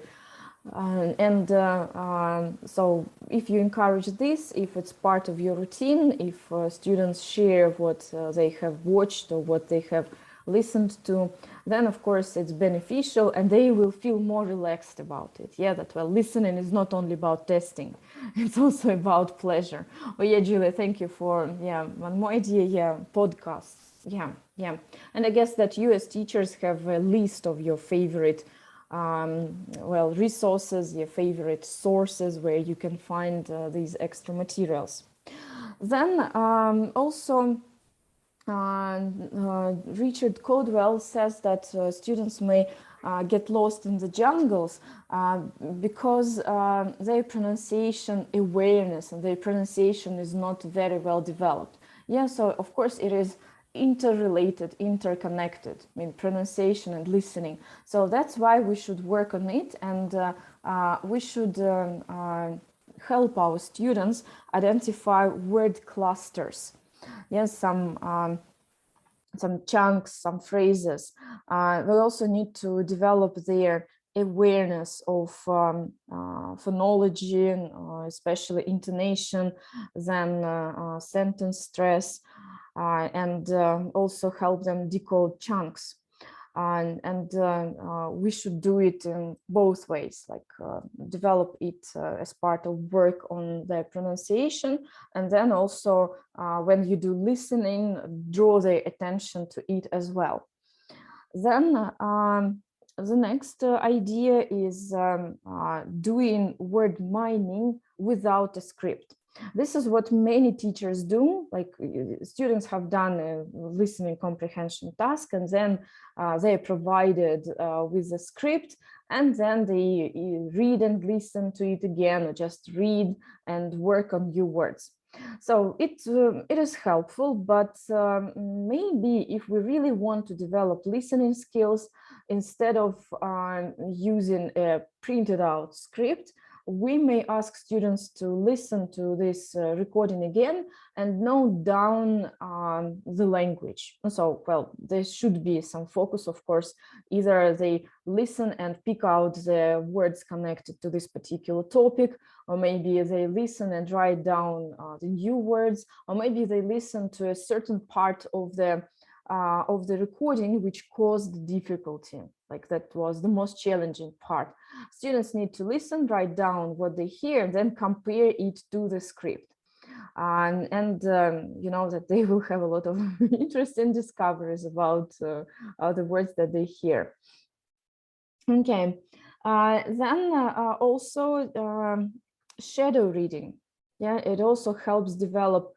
So if you encourage this, if it's part of your routine, if students share what they have watched or what they have listened to, then of course it's beneficial and they will feel more relaxed about it. Yeah, that well, listening is not only about testing, it's also about pleasure. Oh yeah, Julia, thank you for one more idea. Yeah, podcasts. Yeah. And I guess that you as teachers have a list of your favorite resources, your favorite sources where you can find these extra materials. Then also Richard Codwell says that students may get lost in the jungles because their pronunciation awareness and their pronunciation is not very well developed. Yeah, so of course it is interrelated, interconnected, I mean, pronunciation and listening. So that's why we should work on it, and we should help our students identify word clusters. Yes, some chunks, some phrases. We also need to develop their awareness of phonology, especially intonation, then sentence stress, and also help them decode chunks. We should do it in both ways, like develop it as part of work on their pronunciation, and then also when you do listening, draw their attention to it as well. Then the next idea is doing word mining without a script. This is what many teachers do. Like students have done a listening comprehension task, and then they are provided with a script, and then they read and listen to it again, or just read and work on new words. So it is helpful, but maybe if we really want to develop listening skills, instead of using a printed out script, we may ask students to listen to this recording again and note down the language. So, well, there should be some focus, of course. Either they listen and pick out the words connected to this particular topic, or maybe they listen and write down the new words, or maybe they listen to a certain part of the recording which caused difficulty, like that was the most challenging part. Students need to listen, write down what they hear, and then compare it to the script. You know that they will have a lot of interesting discoveries about the words that they hear. Okay, then also shadow reading. Yeah, it also helps develop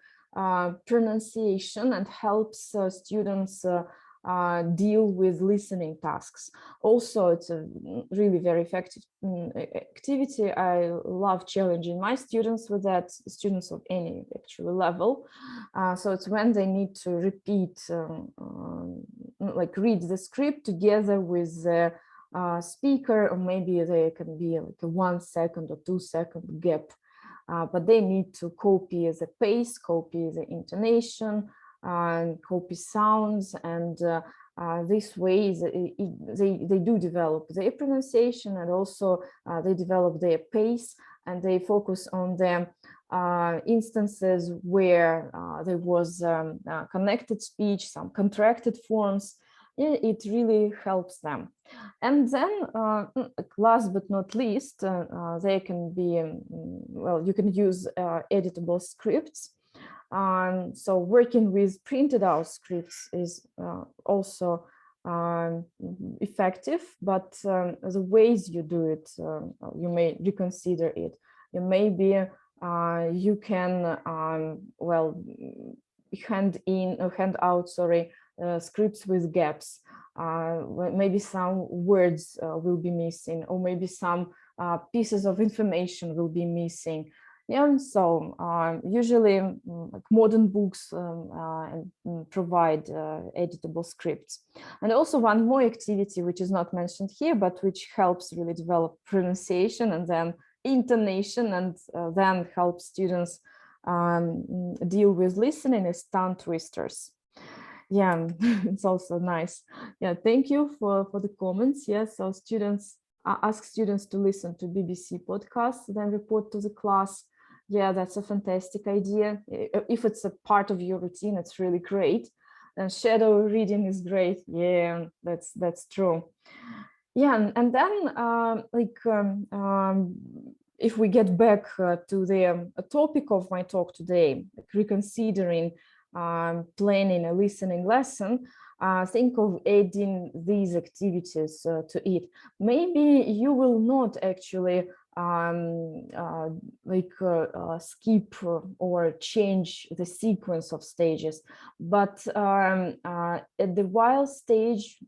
pronunciation and helps students deal with listening tasks. Also, it's a really very effective activity. I love challenging my students with that, students of any actually level. So it's when they need to repeat, like read the script together with the speaker, or maybe there can be like a 1 second or 2 second gap. But they need to copy the pace, copy the intonation, copy sounds, and this way they do develop their pronunciation, and also they develop their pace, and they focus on the instances where there was connected speech, some contracted forms. It really helps them. And then last but not least, they can be, well, you can use editable scripts. So working with printed out scripts is also effective, but the ways you do it, you may reconsider it. Maybe you can well, hand out, sorry, scripts with gaps. Maybe some words will be missing, or maybe some pieces of information will be missing. Yeah, so usually like modern books provide editable scripts. And also one more activity, which is not mentioned here, but which helps really develop pronunciation and then intonation, and then help students deal with listening, is tongue twisters. Yeah, it's also nice. Yeah, thank you for the comments. Yes, so students ask students to listen to BBC podcasts, then report to the class. Yeah, that's a fantastic idea. If it's a part of your routine, it's really great. And shadow reading is great. Yeah, that's true. Yeah, and then if we get back to the topic of my talk today, like reconsidering planning a listening lesson, think of adding these activities to it. Maybe you will not actually skip or change the sequence of stages, but at the while stage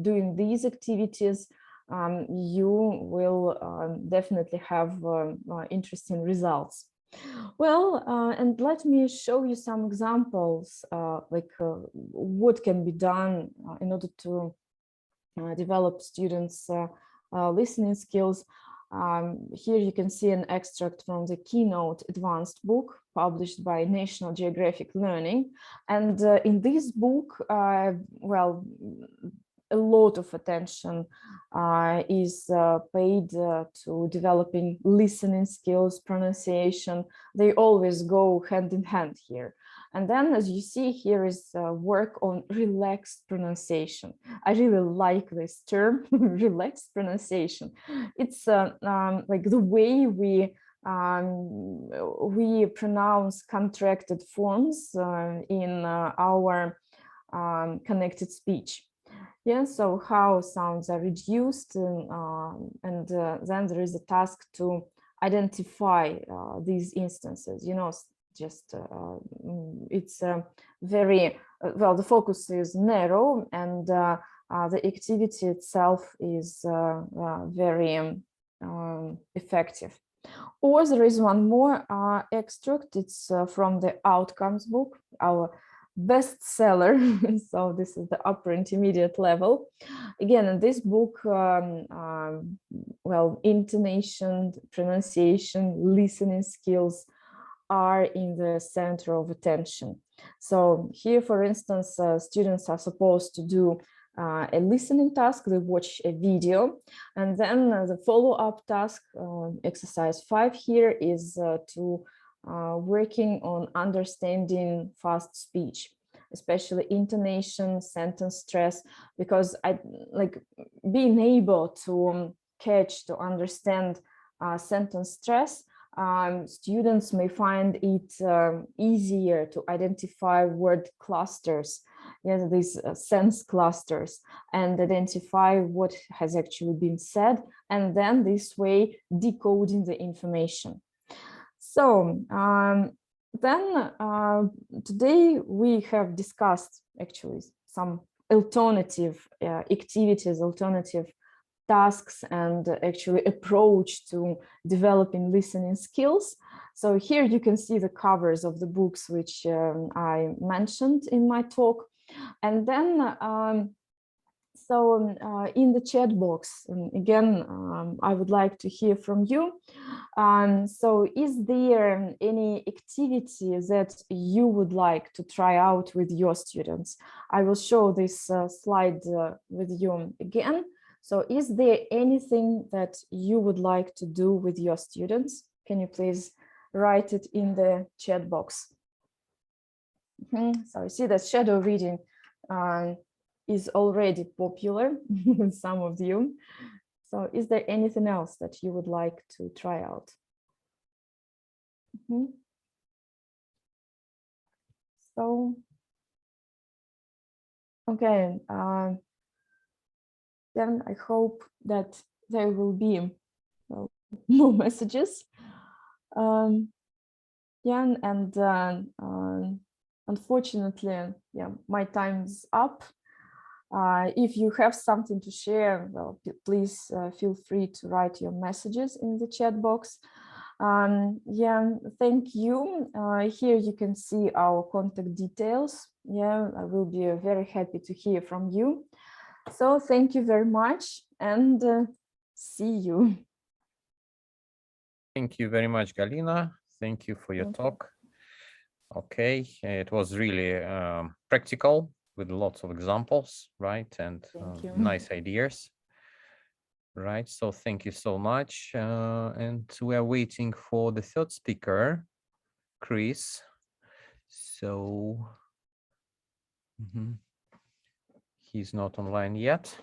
doing these activities, you will definitely have interesting results. Well, and let me show you some examples, what can be done in order to develop students' listening skills. Here you can see an extract from the Keynote Advanced book published by National Geographic Learning. And in this book, well, a lot of attention is paid to developing listening skills, pronunciation. They always go hand in hand here. And then, as you see, here is work on relaxed pronunciation. I really like this term, relaxed pronunciation. It's like the way we pronounce contracted forms in our connected speech. Yeah, so how sounds are reduced, and then there is a task to identify these instances. You know, just it's very well. The focus is narrow, and the activity itself is very effective. Or there is one more extract. It's from the Outcomes book, our bestseller. So this is the upper intermediate level. Again, in this book, well, intonation, pronunciation, listening skills are in the center of attention. So here, for instance, students are supposed to do a listening task. They watch a video, and then the follow-up task, exercise 5 here, is to working on understanding fast speech, especially intonation, sentence stress, because I like being able to catch, to understand sentence stress. Students may find it easier to identify word clusters, yes, these sense clusters, and identify what has actually been said, and then this way decoding the information. So then today we have discussed actually some alternative activities, alternative tasks, and actually approach to developing listening skills. So here you can see the covers of the books which I mentioned in my talk. And then in the chat box, again, I would like to hear from you. So is there any activity that you would like to try out with your students? I will show this slide with you again. So is there anything that you would like to do with your students? Can you please write it in the chat box? So I see that shadow reading is already popular with some of you. So is there anything else that you would like to try out? So, okay. then I hope that there will be more messages. Yeah, and unfortunately, yeah, my time's up. If you have something to share, well, please feel free to write your messages in the chat box. Yeah, thank you. Here you can see our contact details. Yeah, I will be very happy to hear from you. So thank you very much, and see you. Thank you very much, Galina. Thank you for your Okay. talk. Okay, it was really practical with lots of examples, right? And Thank you. nice ideas. Right, so thank you so much. And we are waiting for the third speaker, Chris. So he's not online yet.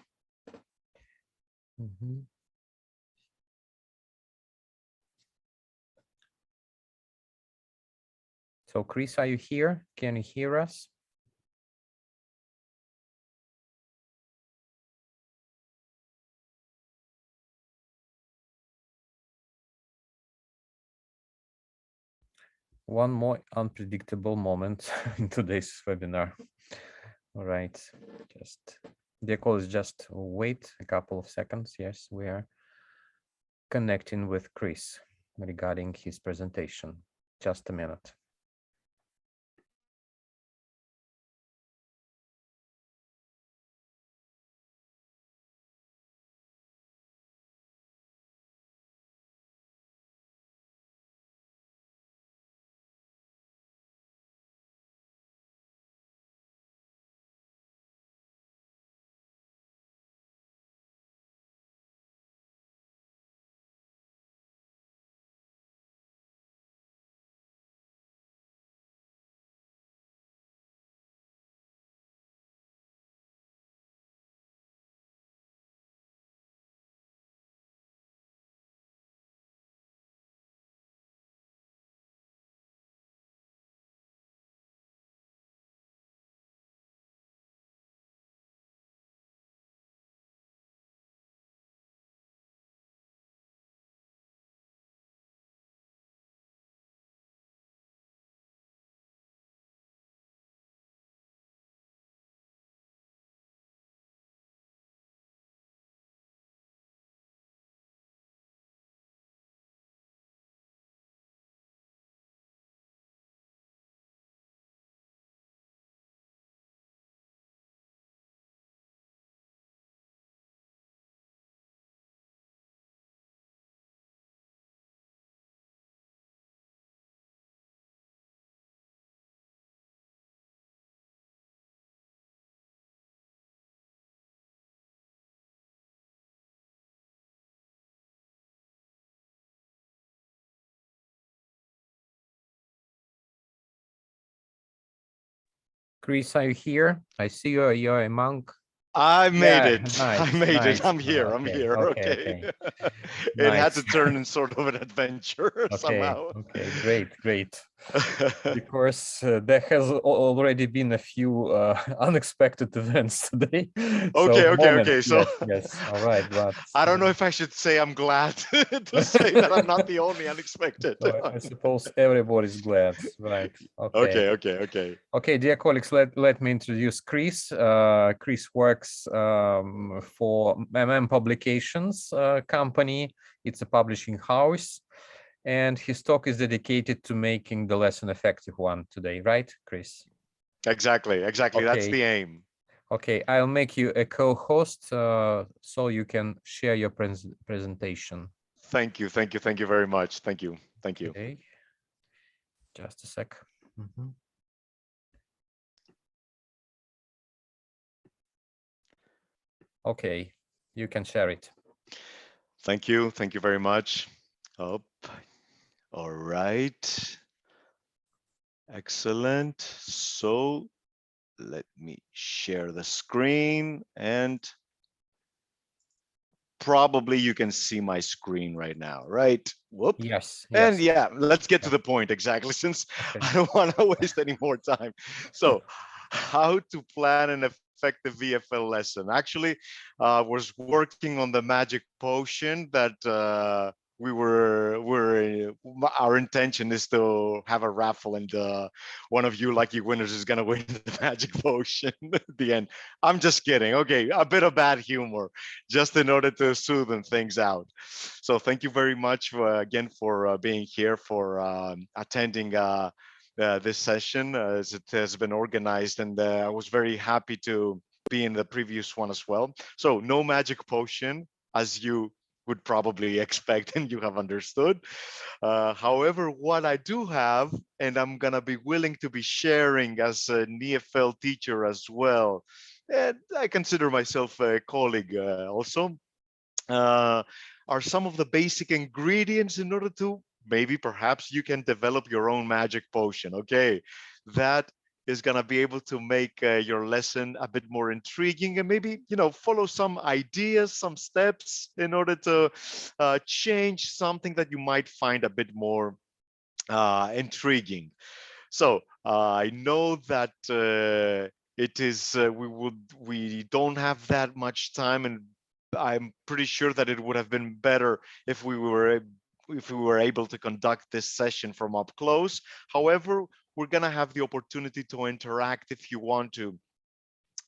So Chris, are you here? Can you hear us? One more unpredictable moment in today's webinar. All right, dear colleagues, just wait a couple of seconds. Yes, we are connecting with Chris regarding his presentation. Just a minute. Chris, are you here? I see you're among. I made it. Nice, I made nice. it. I'm here. I'm Okay, here. okay. It had Nice. to turn in sort of an adventure somehow. Okay, great. Because there has already been a few unexpected events today. Okay. So yes. All right, but I don't know if I should say I'm glad to say that I'm not the only unexpected. so I suppose everybody's glad, right? Okay. Okay, dear colleagues, let me introduce Chris. Chris works for Publications company. It's a publishing house, and his talk is dedicated to making the lesson effective one today, right, Chris? Exactly. Okay. That's the aim. Okay, I'll make you a co-host so you can share your presentation. Thank you very much. Thank you. Okay. Just a sec. Okay, you can share it. Thank you very much. All right. Excellent. So let me share the screen, and probably you can see my screen right now, right? Whoop. Yes. And yeah, let's get to the point exactly, since I don't want to waste any more time. So how to plan an effective VFL lesson. Actually, I was working on the magic potion that our intention is to have a raffle, and one of you lucky winners is gonna win the magic potion at the end. I'm just kidding. Okay, a bit of bad humor, just in order to smoothen things out. So thank you very much again for being here, for attending this session as it has been organized, and I was very happy to be in the previous one as well. So no magic potion, as you would probably expect and you have understood. However, what I do have, and I'm gonna be willing to be sharing as an EFL teacher as well, and I consider myself a colleague also, uh, are some of the basic ingredients in order to maybe perhaps you can develop your own magic potion. Okay, that is going to be able to make your lesson a bit more intriguing, and maybe follow some ideas, some steps in order to change something that you might find a bit more intriguing. So I know that it is we don't have that much time, and I'm pretty sure that it would have been better if we were able to conduct this session from up close. However, we're gonna have the opportunity to interact if you want to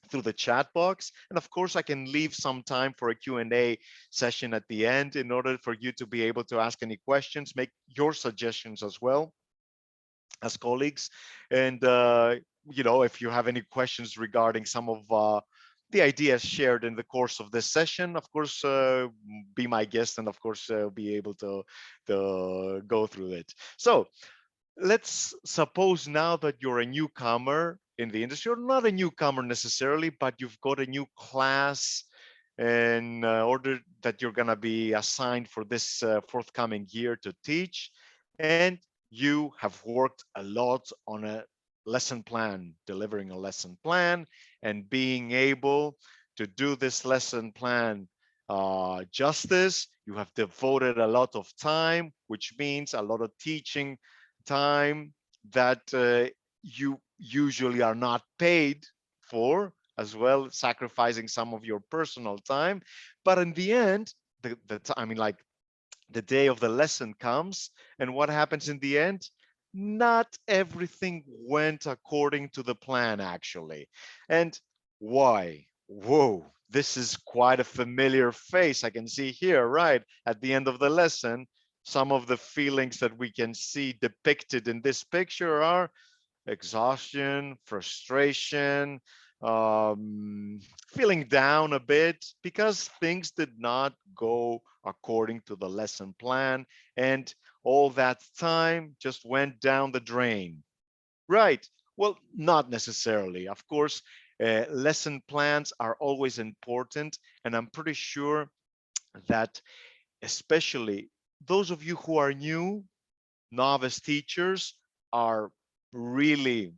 through the chat box, and of course I can leave some time for a Q&A session at the end in order for you to be able to ask any questions, make your suggestions as well as colleagues. And if you have any questions regarding some of the ideas shared in the course of this session, of course, be my guest, and of course be able to go through it. So let's suppose now that you're a newcomer in the industry, or not a newcomer necessarily, but you've got a new class in order that you're going to be assigned for this forthcoming year to teach, and you have worked a lot on a lesson plan, delivering a lesson plan, and being able to do this lesson plan justice. You have devoted a lot of time, which means a lot of teaching time that you usually are not paid for, as well, sacrificing some of your personal time. But in the end, the day of the lesson comes, and what happens in the end? Not everything went according to the plan, actually. And why? Whoa, this is quite a familiar face I can see here, right? At the end of the lesson, some of the feelings that we can see depicted in this picture are exhaustion, frustration, feeling down a bit because things did not go according to the lesson plan, and all that time just went down the drain. Right. Well, not necessarily. Of course, lesson plans are always important, and I'm pretty sure that especially those of you who are new, novice teachers, are really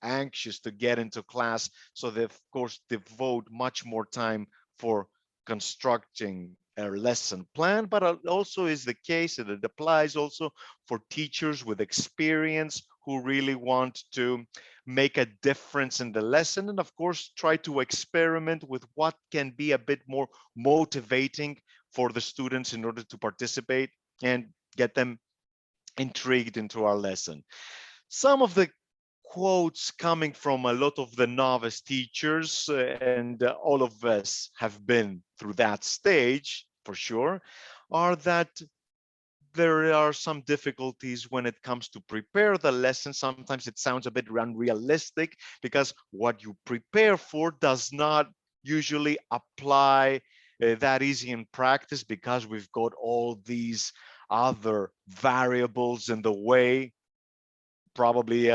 anxious to get into class, so they of course devote much more time for constructing a lesson plan. But it also is the case, and it applies also for teachers with experience who really want to make a difference in the lesson, and of course try to experiment with what can be a bit more motivating for the students in order to participate and get them intrigued into our lesson. Some of the quotes coming from a lot of the novice teachers, and all of us have been through that stage for sure, are that there are some difficulties when it comes to prepare the lesson. Sometimes it sounds a bit unrealistic because what you prepare for does not usually apply that easy in practice, because we've got all these other variables in the way, probably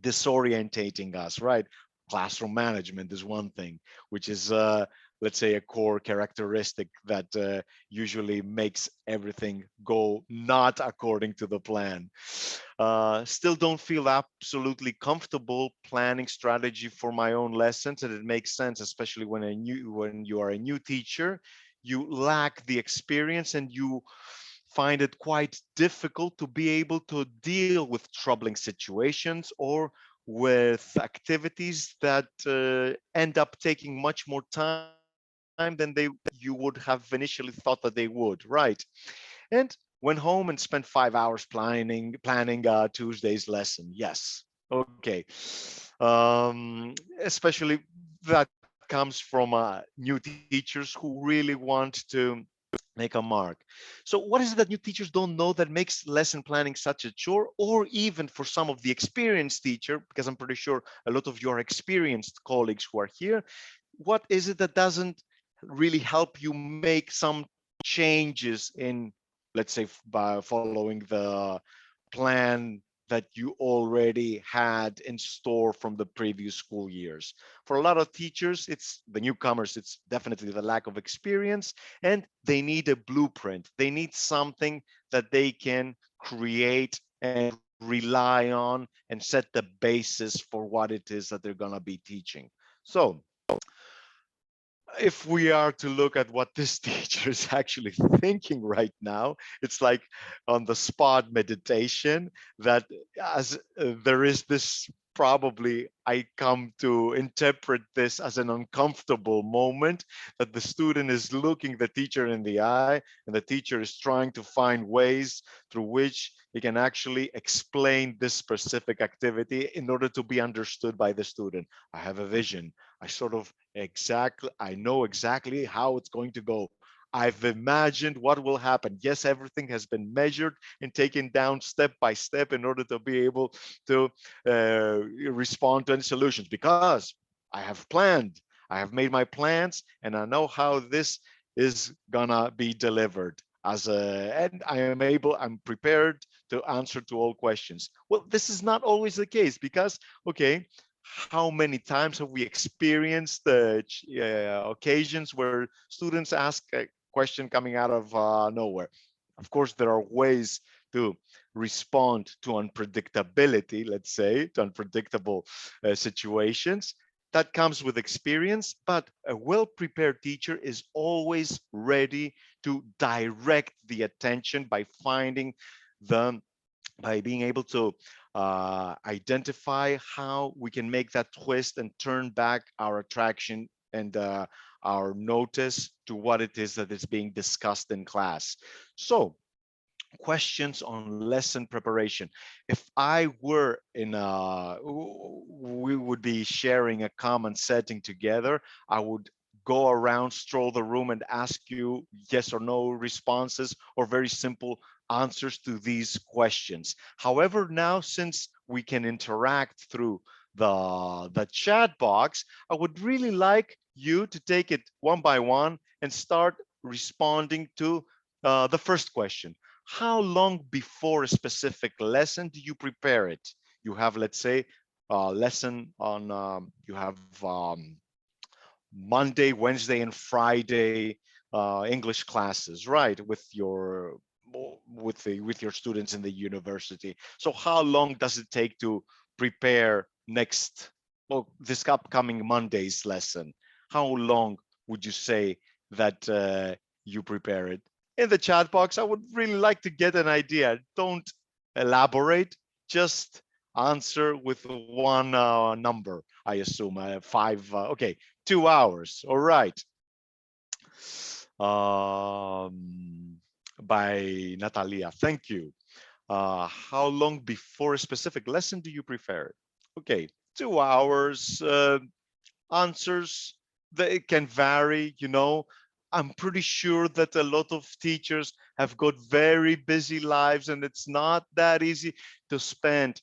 disorientating us, right? Classroom management is one thing, which is, let's say, a core characteristic that usually makes everything go not according to the plan. Still don't feel absolutely comfortable planning strategy for my own lessons, and it makes sense, especially when you are a new teacher. You lack the experience, and you find it quite difficult to be able to deal with troubling situations, or with activities that end up taking much more time than you would have initially thought that they would, right? And went home and spent 5 hours planning Tuesday's lesson. Yes. Okay. Especially that comes from new teachers who really want to make a mark. So what is it that new teachers don't know that makes lesson planning such a chore? Or even for some of the experienced teacher, because I'm pretty sure a lot of your experienced colleagues who are here, what is it that doesn't really help you make some changes in, let's say, by following the plan that you already had in store from the previous school years? For a lot of teachers, it's the newcomers, it's definitely the lack of experience, and they need a blueprint. They need something that they can create and rely on and set the basis for what it is that they're going to be teaching. So if we are to look at what this teacher is actually thinking right now, it's like on the spot meditation, that as there is this, probably I come to interpret this as an uncomfortable moment, that the student is looking the teacher in the eye, and the teacher is trying to find ways through which he can actually explain this specific activity in order to be understood by the student. I have a vision. I know exactly how it's going to go. I've imagined what will happen. Yes, everything has been measured and taken down step by step in order to be able to respond to any solutions, because I have planned, I have made my plans, and I know how this is gonna be delivered and I'm prepared to answer to all questions. Well, this is not always the case, because, okay, how many times have we experienced the occasions where students ask a question coming out of nowhere? Of course, there are ways to respond to unpredictability, let's say, to unpredictable situations. That comes with experience, but a well-prepared teacher is always ready to direct the attention by being able to identify how we can make that twist and turn back our attraction and our notice to what it is that is being discussed in class. So, questions on lesson preparation. If I were we would be sharing a common setting together, I would go around, stroll the room, and ask you yes or no responses, or very simple answers to these questions. However, now, since we can interact through the chat box, I would really like you to take it one by one and start responding to the first question. How long before a specific lesson do you prepare it? You have, let's say, a lesson on, you have Monday, Wednesday, and Friday English classes, right? With your students in the university. So how long does it take to prepare this upcoming Monday's lesson? How long would you say that you prepare it? In the chat box, I would really like to get an idea. Don't elaborate, just answer with one number, I assume, okay, 2 hours, all right. By Natalia, thank you. How long before a specific lesson do you prefer it? Okay, 2 hours. Answers, they can vary, I'm pretty sure that a lot of teachers have got very busy lives, and it's not that easy to spend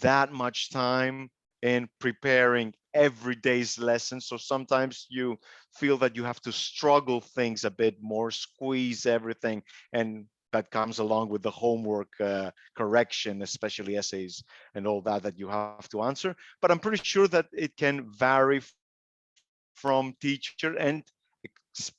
that much time in preparing every day's lesson. So sometimes you feel that you have to struggle things a bit more, squeeze everything, and that comes along with the homework correction, especially essays and all that you have to answer. But I'm pretty sure that it can vary from teacher, and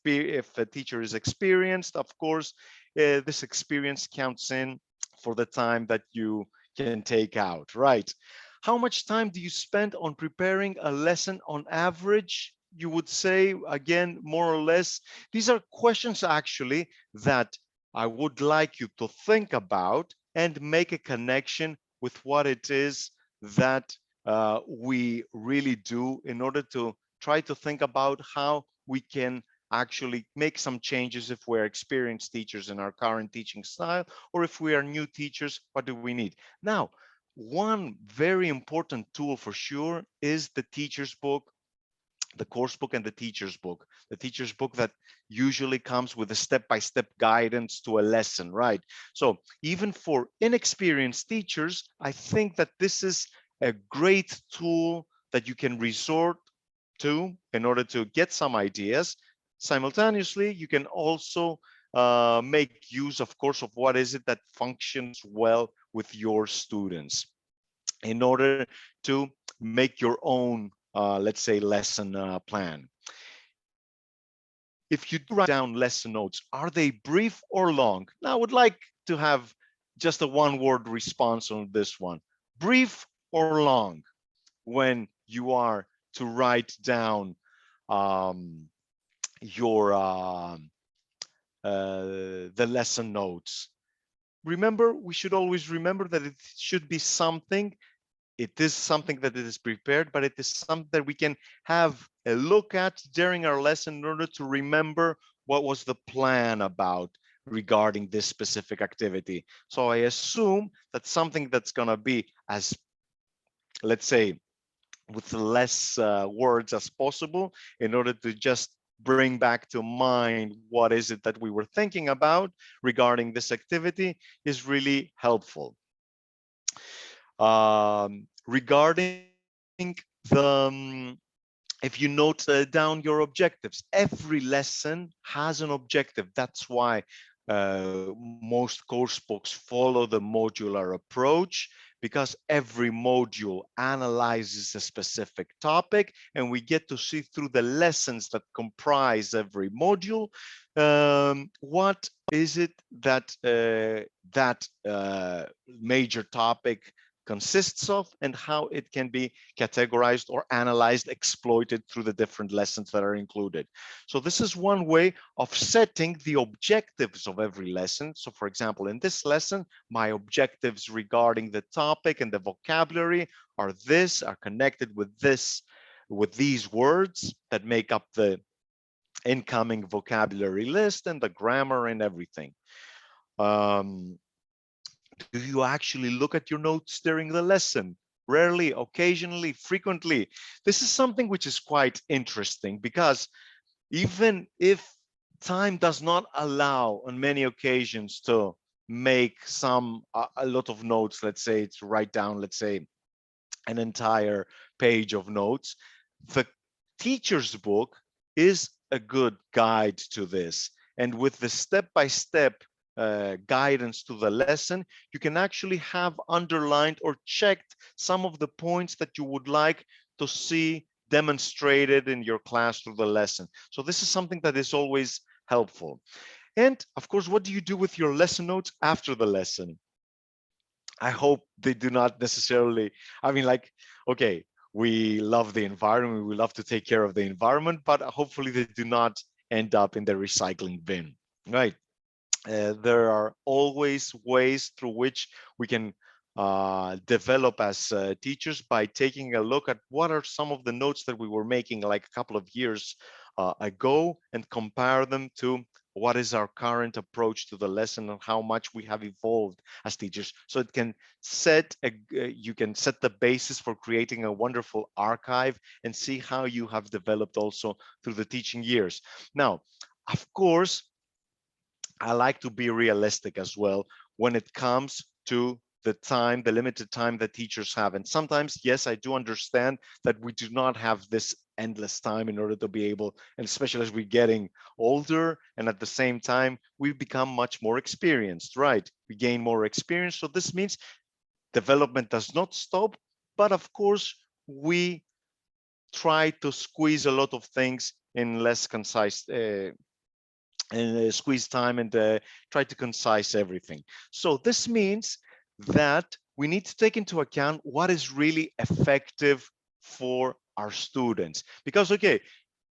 if a teacher is experienced, of course, this experience counts in for the time that you can take out, right? How much time do you spend on preparing a lesson on average? You would say, again, more or less. These are questions actually that I would like you to think about and make a connection with what it is that we really do in order to try to think about how we can actually make some changes if we're experienced teachers in our current teaching style, or if we are new teachers, what do we need? Now, one very important tool for sure is the teacher's book, the course book, and the teacher's book. The teacher's book that usually comes with a step-by-step guidance to a lesson, right? So even for inexperienced teachers, I think that this is a great tool that you can resort to in order to get some ideas. Simultaneously, you can also make use, of course, of what is it that functions well with your students in order to make your own, let's say, lesson plan. If you write down lesson notes, are they brief or long? Now, I would like to have just a one-word response on this one. Brief or long when you are to write down the lesson notes. Remember, we should always remember that it should be something. It is something that it is prepared, but it is something that we can have a look at during our lesson in order to remember what was the plan about regarding this specific activity. So I assume that something that's going to be as, let's say, with less words as possible in order to just bring back to mind what is it that we were thinking about regarding this activity is really helpful. Regarding the, if you note down your objectives, every lesson has an objective. That's why most course books follow the modular approach, because every module analyzes a specific topic, and we get to see through the lessons that comprise every module what is it that that major topic consists of, and how it can be categorized or analyzed, exploited through the different lessons that are included. So this is one way of setting the objectives of every lesson. So for example, in this lesson, my objectives regarding the topic and the vocabulary are connected with these words that make up the incoming vocabulary list and the grammar and everything. Do you actually look at your notes during the lesson? Rarely, occasionally, frequently. This is something which is quite interesting, because even if time does not allow on many occasions to make a lot of notes, let's say to write down, let's say, an entire page of notes, the teacher's book is a good guide to this. And with the step-by-step guidance to the lesson, you can actually have underlined or checked some of the points that you would like to see demonstrated in your class through the lesson. So this is something that is always helpful. And of course, what do you do with your lesson notes after the lesson? I hope they do not necessarily, I mean, like, okay, we love the environment, we love to take care of the environment, but hopefully they do not end up in the recycling bin, right? There are always ways through which we can develop as teachers by taking a look at what are some of the notes that we were making like a couple of years ago, and compare them to what is our current approach to the lesson and how much we have evolved as teachers. So it can set you can set the basis for creating a wonderful archive and see how you have developed also through the teaching years. Now, of course, I like to be realistic as well when it comes to the limited time that teachers have. And sometimes, yes, I do understand that we do not have this endless time in order to be able, and especially as we're getting older, and at the same time, we become much more experienced, right? We gain more experience. So this means development does not stop, but of course, we try to squeeze a lot of things in less concise and squeeze time and try to concise everything. So this means that we need to take into account what is really effective for our students. Because, okay,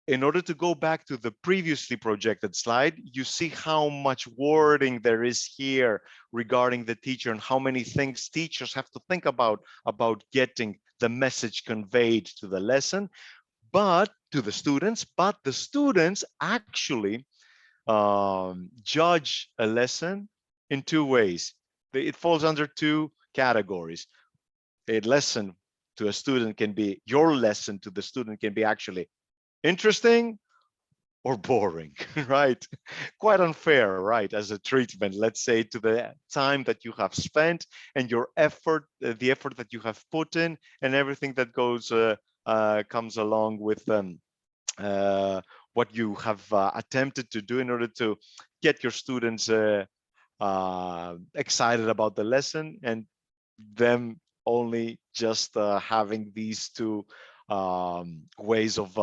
in order to go back to the previously projected slide, you see how much wording there is here regarding the teacher and how many things teachers have to think about getting the message conveyed to the lesson, but to the students. But the students actually judge a lesson in two ways. It falls under two categories. A lesson to a student can be, your lesson to the student can be actually interesting or boring, right? Quite unfair, right? As a treatment, let's say, to the time that you have spent and your effort, the effort that you have put in, and everything that goes comes along with what you have attempted to do in order to get your students excited about the lesson, and them only just having these two ways of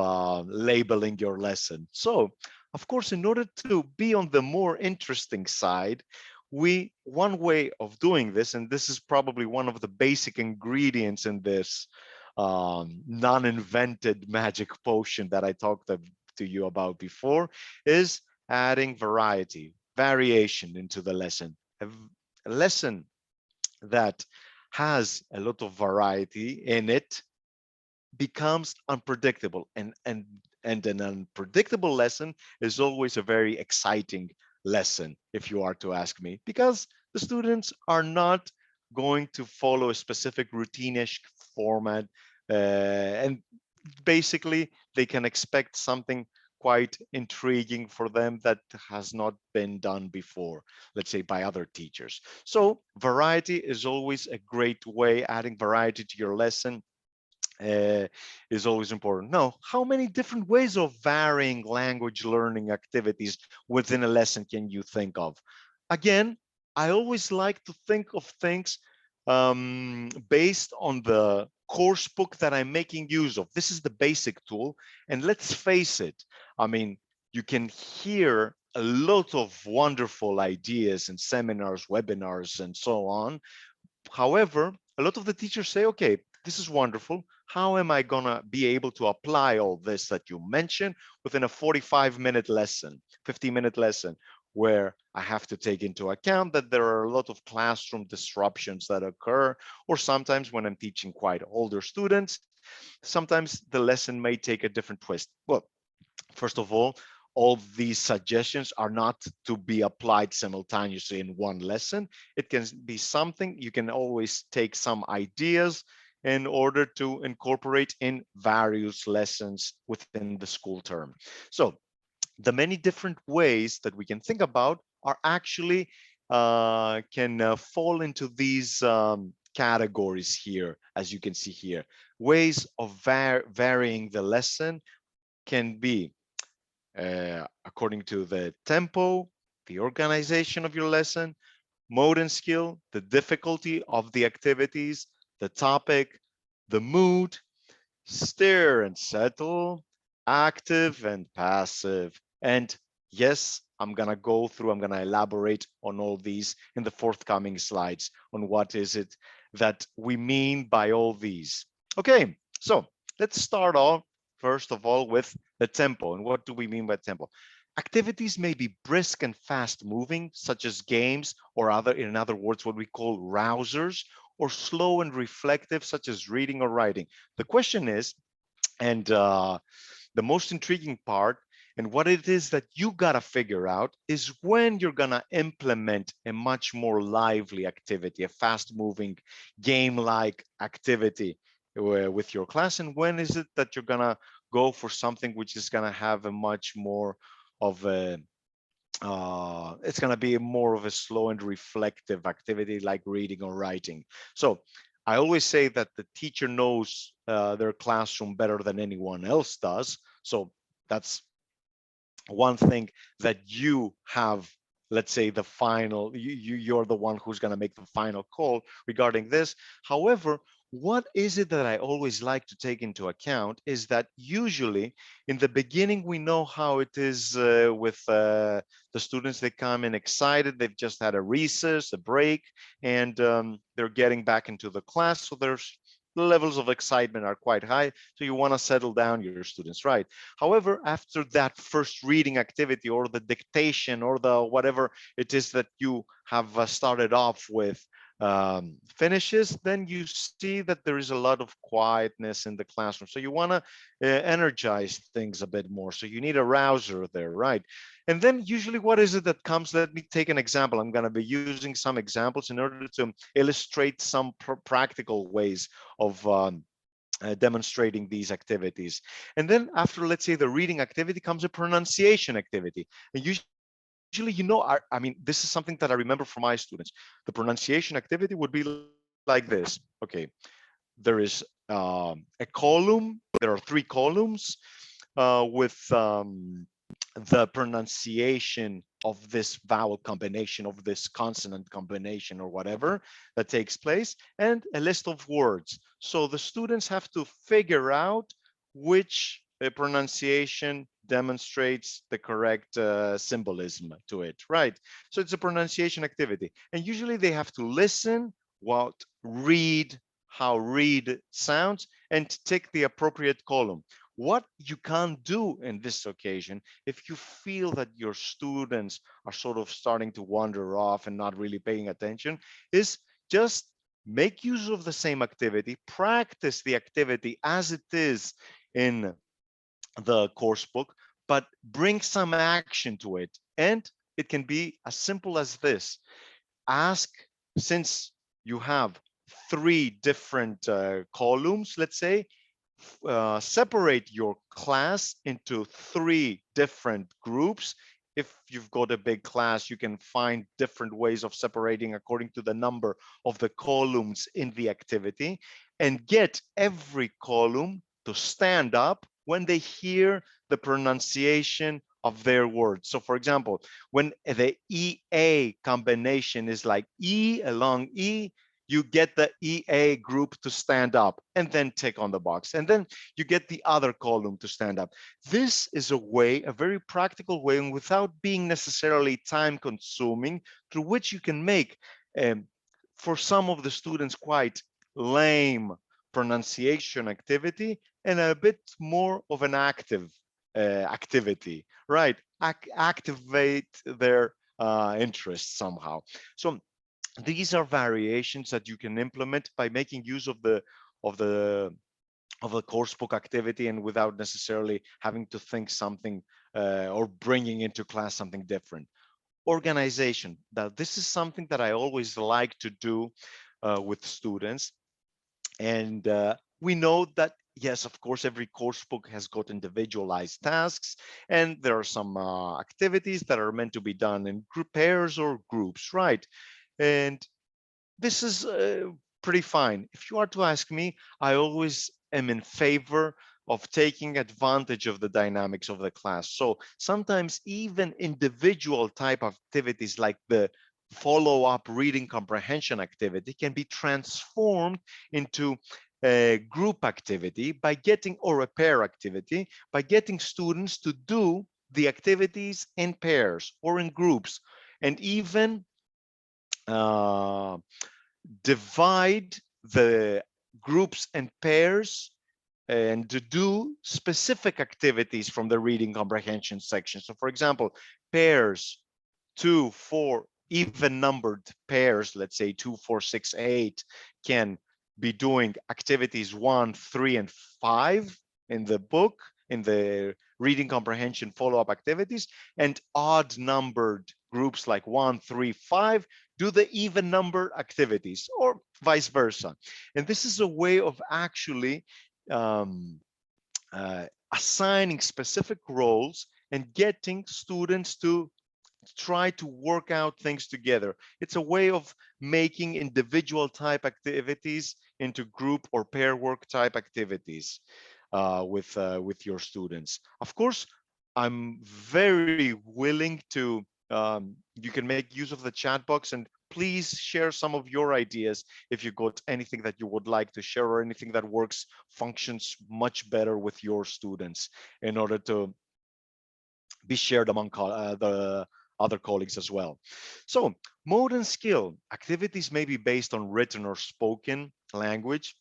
labeling your lesson. So, of course, in order to be on the more interesting side, one way of doing this, and this is probably one of the basic ingredients in this non-invented magic potion that I talked to you about before, is adding variation into the lesson. A lesson that has a lot of variety in it becomes unpredictable, and an unpredictable lesson is always a very exciting lesson, if you are to ask me, because the students are not going to follow a specific routine-ish format, and basically they can expect something quite intriguing for them that has not been done before, let's say by other teachers. So variety is always a great way. Adding variety to your lesson is always important. Now, how many different ways of varying language learning activities within a lesson can you think of? Again, I always like to think of things based on the course book that I'm making use of. This is the basic tool. And let's face it, I mean, you can hear a lot of wonderful ideas in seminars, webinars, and so on. However, a lot of the teachers say, okay, this is wonderful. How am I gonna be able to apply all this that you mentioned within a 45-minute lesson, 50-minute lesson, where I have to take into account that there are a lot of classroom disruptions that occur, or sometimes when I'm teaching quite older students, sometimes the lesson may take a different twist. Well, first of all these suggestions are not to be applied simultaneously in one lesson. It can be something, you can always take some ideas in order to incorporate in various lessons within the school term. So the many different ways that we can think about are actually can fall into these categories here, as you can see here. Ways of varying the lesson can be according to the tempo, the organization of your lesson, mode and skill, the difficulty of the activities, the topic, the mood, stir and settle, active and passive. And yes, I'm gonna elaborate on all these in the forthcoming slides on what is it that we mean by all these. Okay, so let's start off first of all with the tempo. And what do we mean by tempo? Activities may be brisk and fast moving, such as games, or in other words, what we call rousers, or slow and reflective, such as reading or writing. The question is, and the most intriguing part, and what it is that you gotta figure out, is when you're gonna implement a much more lively activity, a fast moving game-like activity with your class, and when is it that you're gonna go for something which is gonna have a much more of a it's going to be more of a slow and reflective activity like reading or writing. So I always say that the teacher knows their classroom better than anyone else does. So that's one thing that you have, let's say, the final, you're the one who's going to make the final call regarding this. However, what is it that I always like to take into account is that usually in the beginning, we know how it is with the students. They come in excited, they've just had a recess, a break, and they're getting back into the class. So there's the levels of excitement are quite high, so you want to settle down your students, right? However, after that first reading activity or the dictation or the whatever it is that you have started off with finishes, then you see that there is a lot of quietness in the classroom. So you want to energize things a bit more. So you need a rouser there, right? And then usually what is it that comes? Let me take an example. I'm going to be using some examples in order to illustrate some practical ways of demonstrating these activities. And then after, let's say, the reading activity comes a pronunciation activity. And usually, you know, I mean, this is something that I remember from my students. The pronunciation activity would be like this. Okay, there is a column. There are 3 columns with the pronunciation of this vowel combination, of this consonant combination or whatever that takes place, and a list of words. So the students have to figure out which pronunciation demonstrates the correct symbolism to it, right? So it's a pronunciation activity. And usually they have to listen, what read, how read sounds, and tick the appropriate column. What you can't do in this occasion, if you feel that your students are sort of starting to wander off and not really paying attention, is just make use of the same activity, practice the activity as it is in the course book, but bring some action to it. And it can be as simple as this. Ask, since you have 3 different columns, let's say, separate your class into 3 different groups. If you've got a big class, you can find different ways of separating according to the number of the columns in the activity, and get every column to stand up when they hear the pronunciation of their words. So for example, when the EA combination is like E, a long E, you get the EA group to stand up and then tick on the box. And then you get the other column to stand up. This is a way, a very practical way, and without being necessarily time consuming, through which you can make, for some of the students, quite lame pronunciation activity and a bit more of an active activity, right? Activate their interest somehow. So these are variations that you can implement by making use of the course book activity, and without necessarily having to think something or bringing into class something different. Organization. Now, this is something that I always like to do with students. And we know that, yes, of course, every course book has got individualized tasks, and there are some activities that are meant to be done in pairs or groups, right? And this is pretty fine. If you are to ask me, I always am in favor of taking advantage of the dynamics of the class. So sometimes even individual type of activities like the follow-up reading comprehension activity can be transformed into a group activity by getting, or a pair activity, by getting students to do the activities in pairs or in groups, and even divide the groups and pairs and to do specific activities from the reading comprehension section. So for example, pairs, 2, 4, even numbered pairs, let's say 2, 4, 6, 8, can be doing activities 1, 3, and 5 in the book, in the reading comprehension follow-up activities, and odd numbered groups like 1, 3, 5 do the even number activities, or vice versa. And this is a way of actually assigning specific roles and getting students to try to work out things together. It's a way of making individual type activities into group or pair work type activities with your students. Of course, I'm very willing to, you can make use of the chat box, and please share some of your ideas if you got anything that you would like to share, or anything that works, functions much better with your students, in order to be shared among the other colleagues as well. So mode and skill activities may be based on written or spoken language.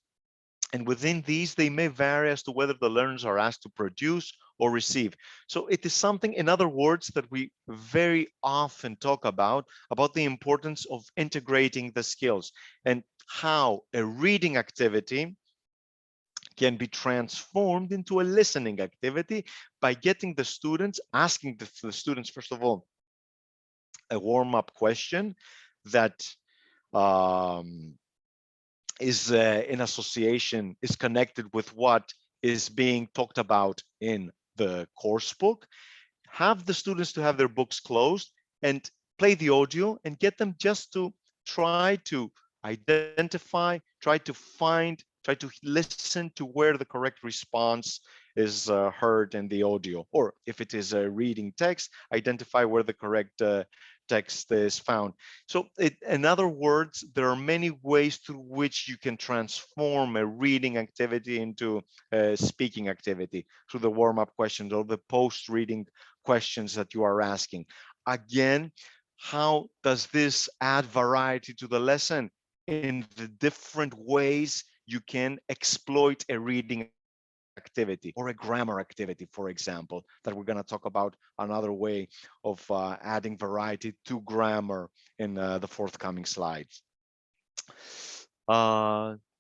And within these, they may vary as to whether the learners are asked to produce or receive. So it is something, in other words, that we very often talk about the importance of integrating the skills and how a reading activity can be transformed into a listening activity by getting the students, asking the students, first of all, a warm-up question that is in association, is connected with what is being talked about in the course book. Have the students to have their books closed and play the audio and get them just to try to identify, try to find, try to listen to where the correct response is heard in the audio. Or if it is a reading text, identify where the correct text is found. So in other words, there are many ways through which you can transform a reading activity into a speaking activity through the warm-up questions or the post-reading questions that you are asking. Again, how does this add variety to the lesson? In the different ways you can exploit a reading activity or a grammar activity, for example, that we're going to talk about another way of adding variety to grammar in the forthcoming slides.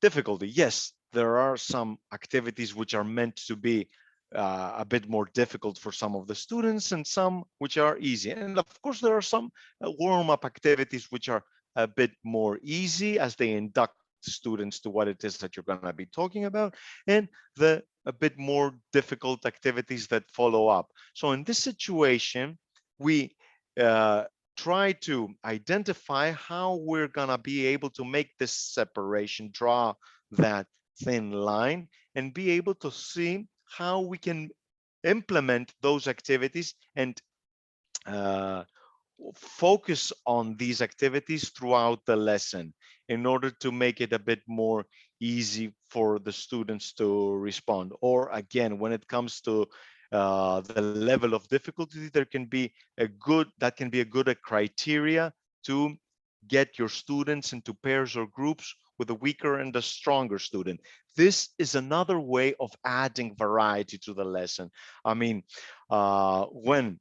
Difficulty, yes, there are some activities which are meant to be a bit more difficult for some of the students and some which are easy. And of course, there are some warm-up activities which are a bit more easy as they induct students to what it is that you're going to be talking about, and the a bit more difficult activities that follow up. So in this situation, we try to identify how we're gonna be able to make this separation, draw that thin line, and be able to see how we can implement those activities and focus on these activities throughout the lesson in order to make it a bit more easy for the students to respond. Or again, when it comes to the level of difficulty, there can be a good criteria to get your students into pairs or groups with a weaker and a stronger student. This is another way of adding variety to the lesson. I mean, when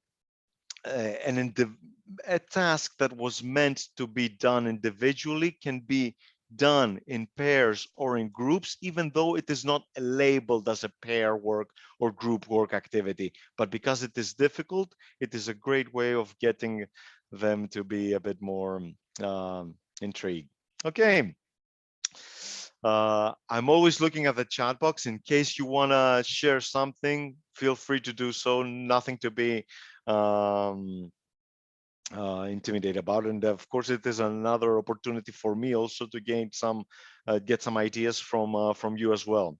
a task that was meant to be done individually can be done in pairs or in groups, even though it is not labeled as a pair work or group work activity. But because it is difficult, it is a great way of getting them to be a bit more intrigued. Okay. I'm always looking at the chat box in case you want to share something. Feel free to do so. Nothing to be intimidated about. And of course, it is another opportunity for me also to gain some, get some ideas from you as well.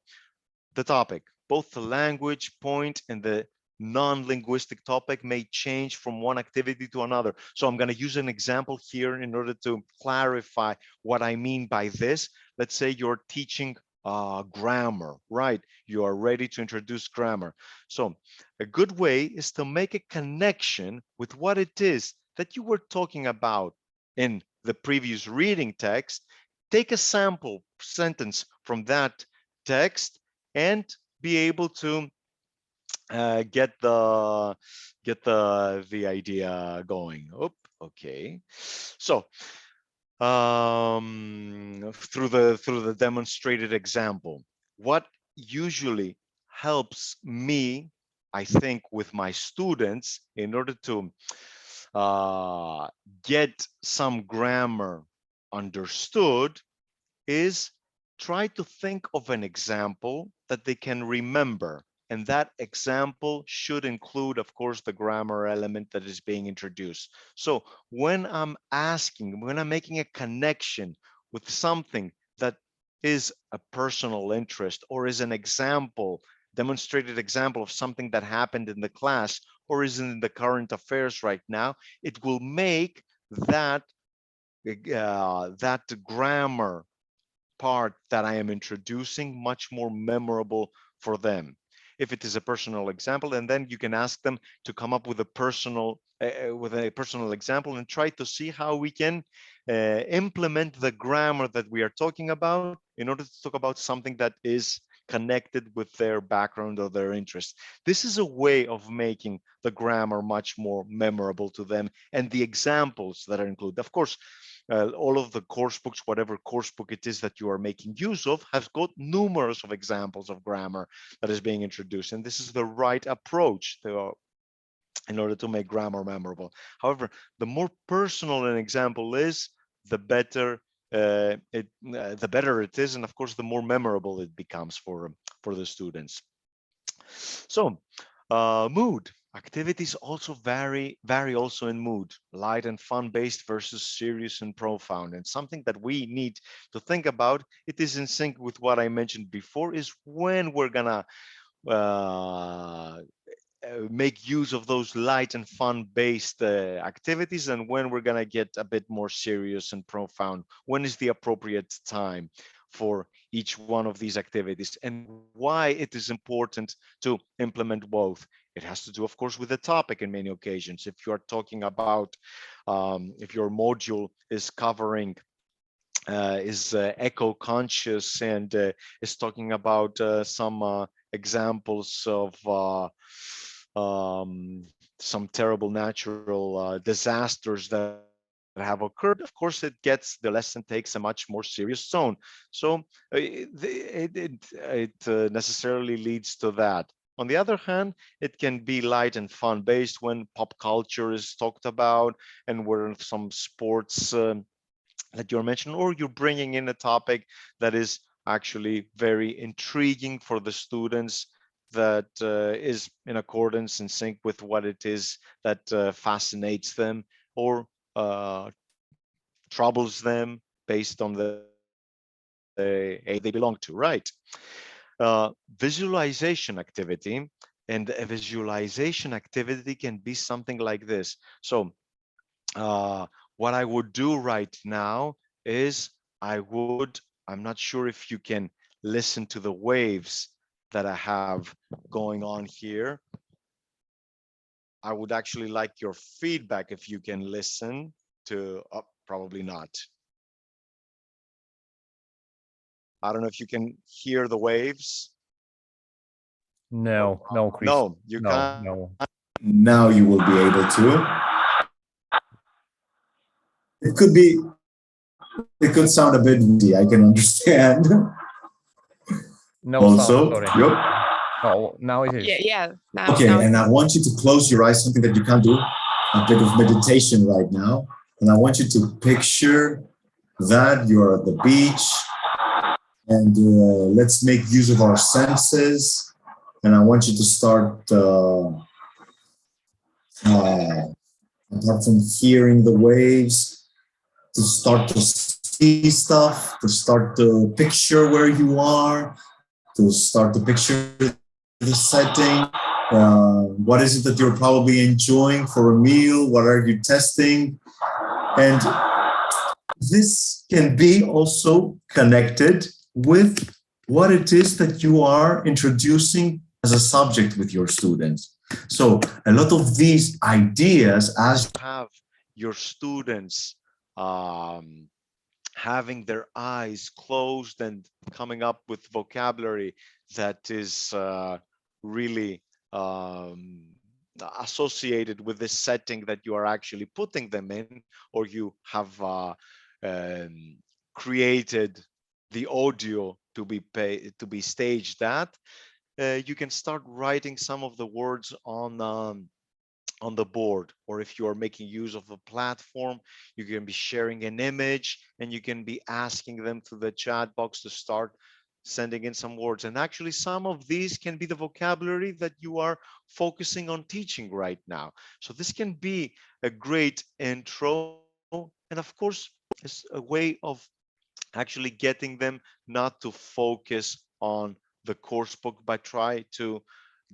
The topic, both the language point and the non-linguistic topic may change from one activity to another. So I'm going to use an example here in order to clarify what I mean by this. Let's say you're teaching grammar, right? You are ready to introduce grammar. So a good way is to make a connection with what it is that you were talking about in the previous reading text. Take a sample sentence from that text and be able to get the idea going. Oh, okay. So through the demonstrated example, what usually helps me, I think, with my students in order to get some grammar understood is try to think of an example that they can remember. And that example should include, of course, the grammar element that is being introduced. So when I'm making a connection with something that is a personal interest or is an example, demonstrated example of something that happened in the class or is in the current affairs right now, it will make that grammar part that I am introducing much more memorable for them. if it is a personal example, and then you can ask them to come up with a personal example and try to see how we can implement the grammar that we are talking about in order to talk about something that is connected with their background or their interest. This is a way of making the grammar much more memorable to them, and the examples that are included. Of course, all of the course books, whatever course book it is that you are making use of, has got numerous of examples of grammar that is being introduced. And this is the right approach in order to make grammar memorable. However, the more personal an example is, the better it is, and of course, the more memorable it becomes for the students. So, mood. Activities also vary also in mood, light and fun-based versus serious and profound. And something that we need to think about, it is in sync with what I mentioned before, is when we're gonna make use of those light and fun-based activities, and when we're gonna get a bit more serious and profound. When is the appropriate time for each one of these activities, and why it is important to implement both? It has to do, of course, with the topic in many occasions. If you are talking about, if your module is covering eco-conscious and is talking about some examples of some terrible natural disasters that have occurred, of course, the lesson takes a much more serious tone. So it necessarily leads to that. On the other hand, it can be light and fun based when pop culture is talked about and where some sports that you're mentioning, or you're bringing in a topic that is actually very intriguing for the students, that is in accordance, in sync with what it is that fascinates them or troubles them based on the age they belong to, right? Visualization activity, and a visualization activity can be something like this. So what I would do right now is I'm not sure if you can listen to the waves that I have going on here. I would actually like your feedback if you can listen to, probably not. I don't know if you can hear the waves. No, no, Chris. No, you No, can't. no. Now you will be able to. It could sound a bit windy, I can understand. No Also, sound, sorry. yep. Oh, now it is. Yeah. Okay, and I want you to close your eyes, something that you can't do, a bit of meditation right now. And I want you to picture that you're at the beach, and let's make use of our senses. And I want you to start, apart from hearing the waves, to start to see stuff, to start to picture where you are, to start to picture the setting. What is it that you're probably enjoying for a meal? What are you testing? And this can be also connected with what it is that you are introducing as a subject with your students. So a lot of these ideas, as you have your students having their eyes closed and coming up with vocabulary that is really associated with this setting that you are actually putting them in, or you have created the audio to be staged at, you can start writing some of the words on the board. Or if you are making use of a platform, you can be sharing an image and you can be asking them through the chat box to start sending in some words. And actually some of these can be the vocabulary that you are focusing on teaching right now. So this can be a great intro, and of course it's a way of actually getting them not to focus on the course book, but try to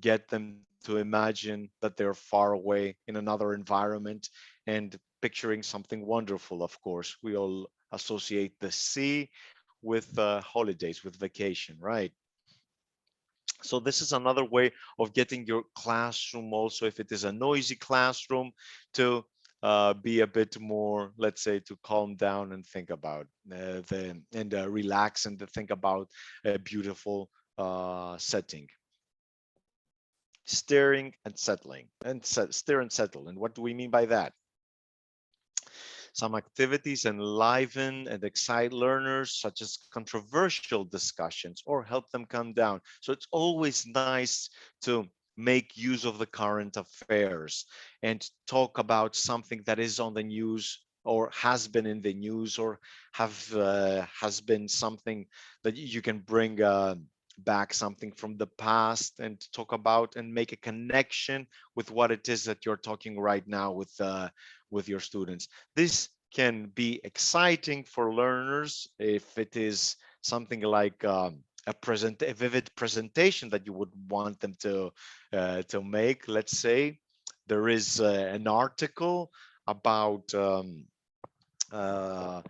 get them to imagine that they're far away in another environment and picturing something wonderful. Of course, we all associate the sea with holidays, with vacation, right? So this is another way of getting your classroom, also if it is a noisy classroom, to be a bit more, let's say, to calm down and think about relax and to think about a beautiful setting. Stirring and settling, and stir and settle. And what do we mean by that? Some activities enliven and excite learners, such as controversial discussions, or help them calm down. So it's always nice to make use of the current affairs and talk about something that is on the news or has been in the news, or has been something that you can bring back something from the past and talk about and make a connection with what it is that you're talking right now with your students. This can be exciting for learners if it is something like a vivid presentation that you would want them to make. Let's say there is an article about a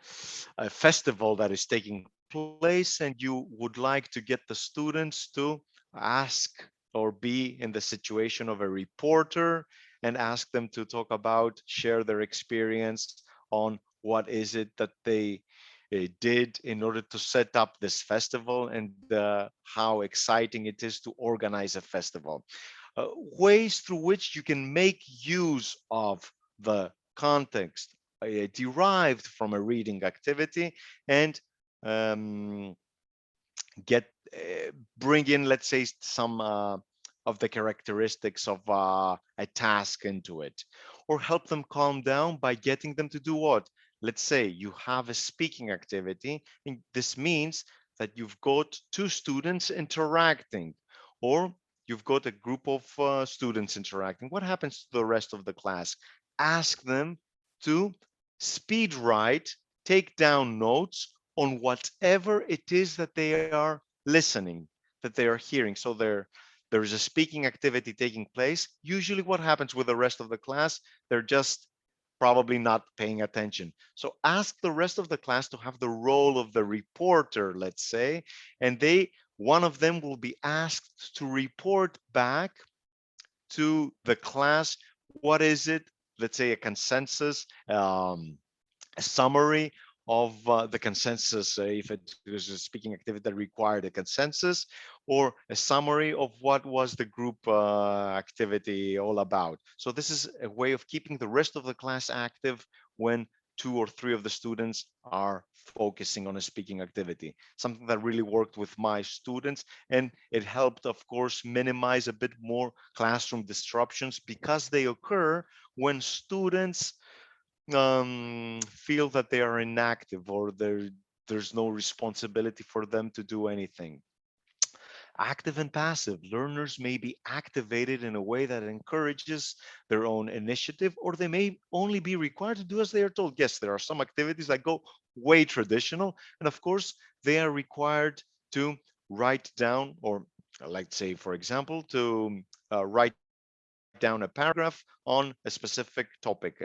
festival that is taking place, and you would like to get the students to ask or be in the situation of a reporter and ask them to talk about, share their experience on what is it that they did in order to set up this festival, and how exciting it is to organize a festival. Ways through which you can make use of the context derived from a reading activity and um, get bring in, let's say, some of the characteristics of a task into it, or help them calm down by getting them to do what? Let's say you have a speaking activity, and this means that you've got two students interacting, or you've got a group of students interacting. What happens to the rest of the class? Ask them to speed write, take down notes on whatever it is that they are listening, that they are hearing. So there is a speaking activity taking place. Usually what happens with the rest of the class, they're just probably not paying attention. So ask the rest of the class to have the role of the reporter, let's say, and one of them will be asked to report back to the class. What is it? Let's say a consensus, a summary of the consensus, if it was a speaking activity that required a consensus, or a summary of what was the group activity all about. So this is a way of keeping the rest of the class active when two or three of the students are focusing on a speaking activity. Something that really worked with my students, and it helped, of course, minimize a bit more classroom disruptions, because they occur when students feel that they are inactive, or there's no responsibility for them to do anything. Active and passive learners may be activated in a way that encourages their own initiative, or they may only be required to do as they are told. Yes, there are some activities that go way traditional, and of course they are required to write down, or like, say, for example, to write down a paragraph on a specific topic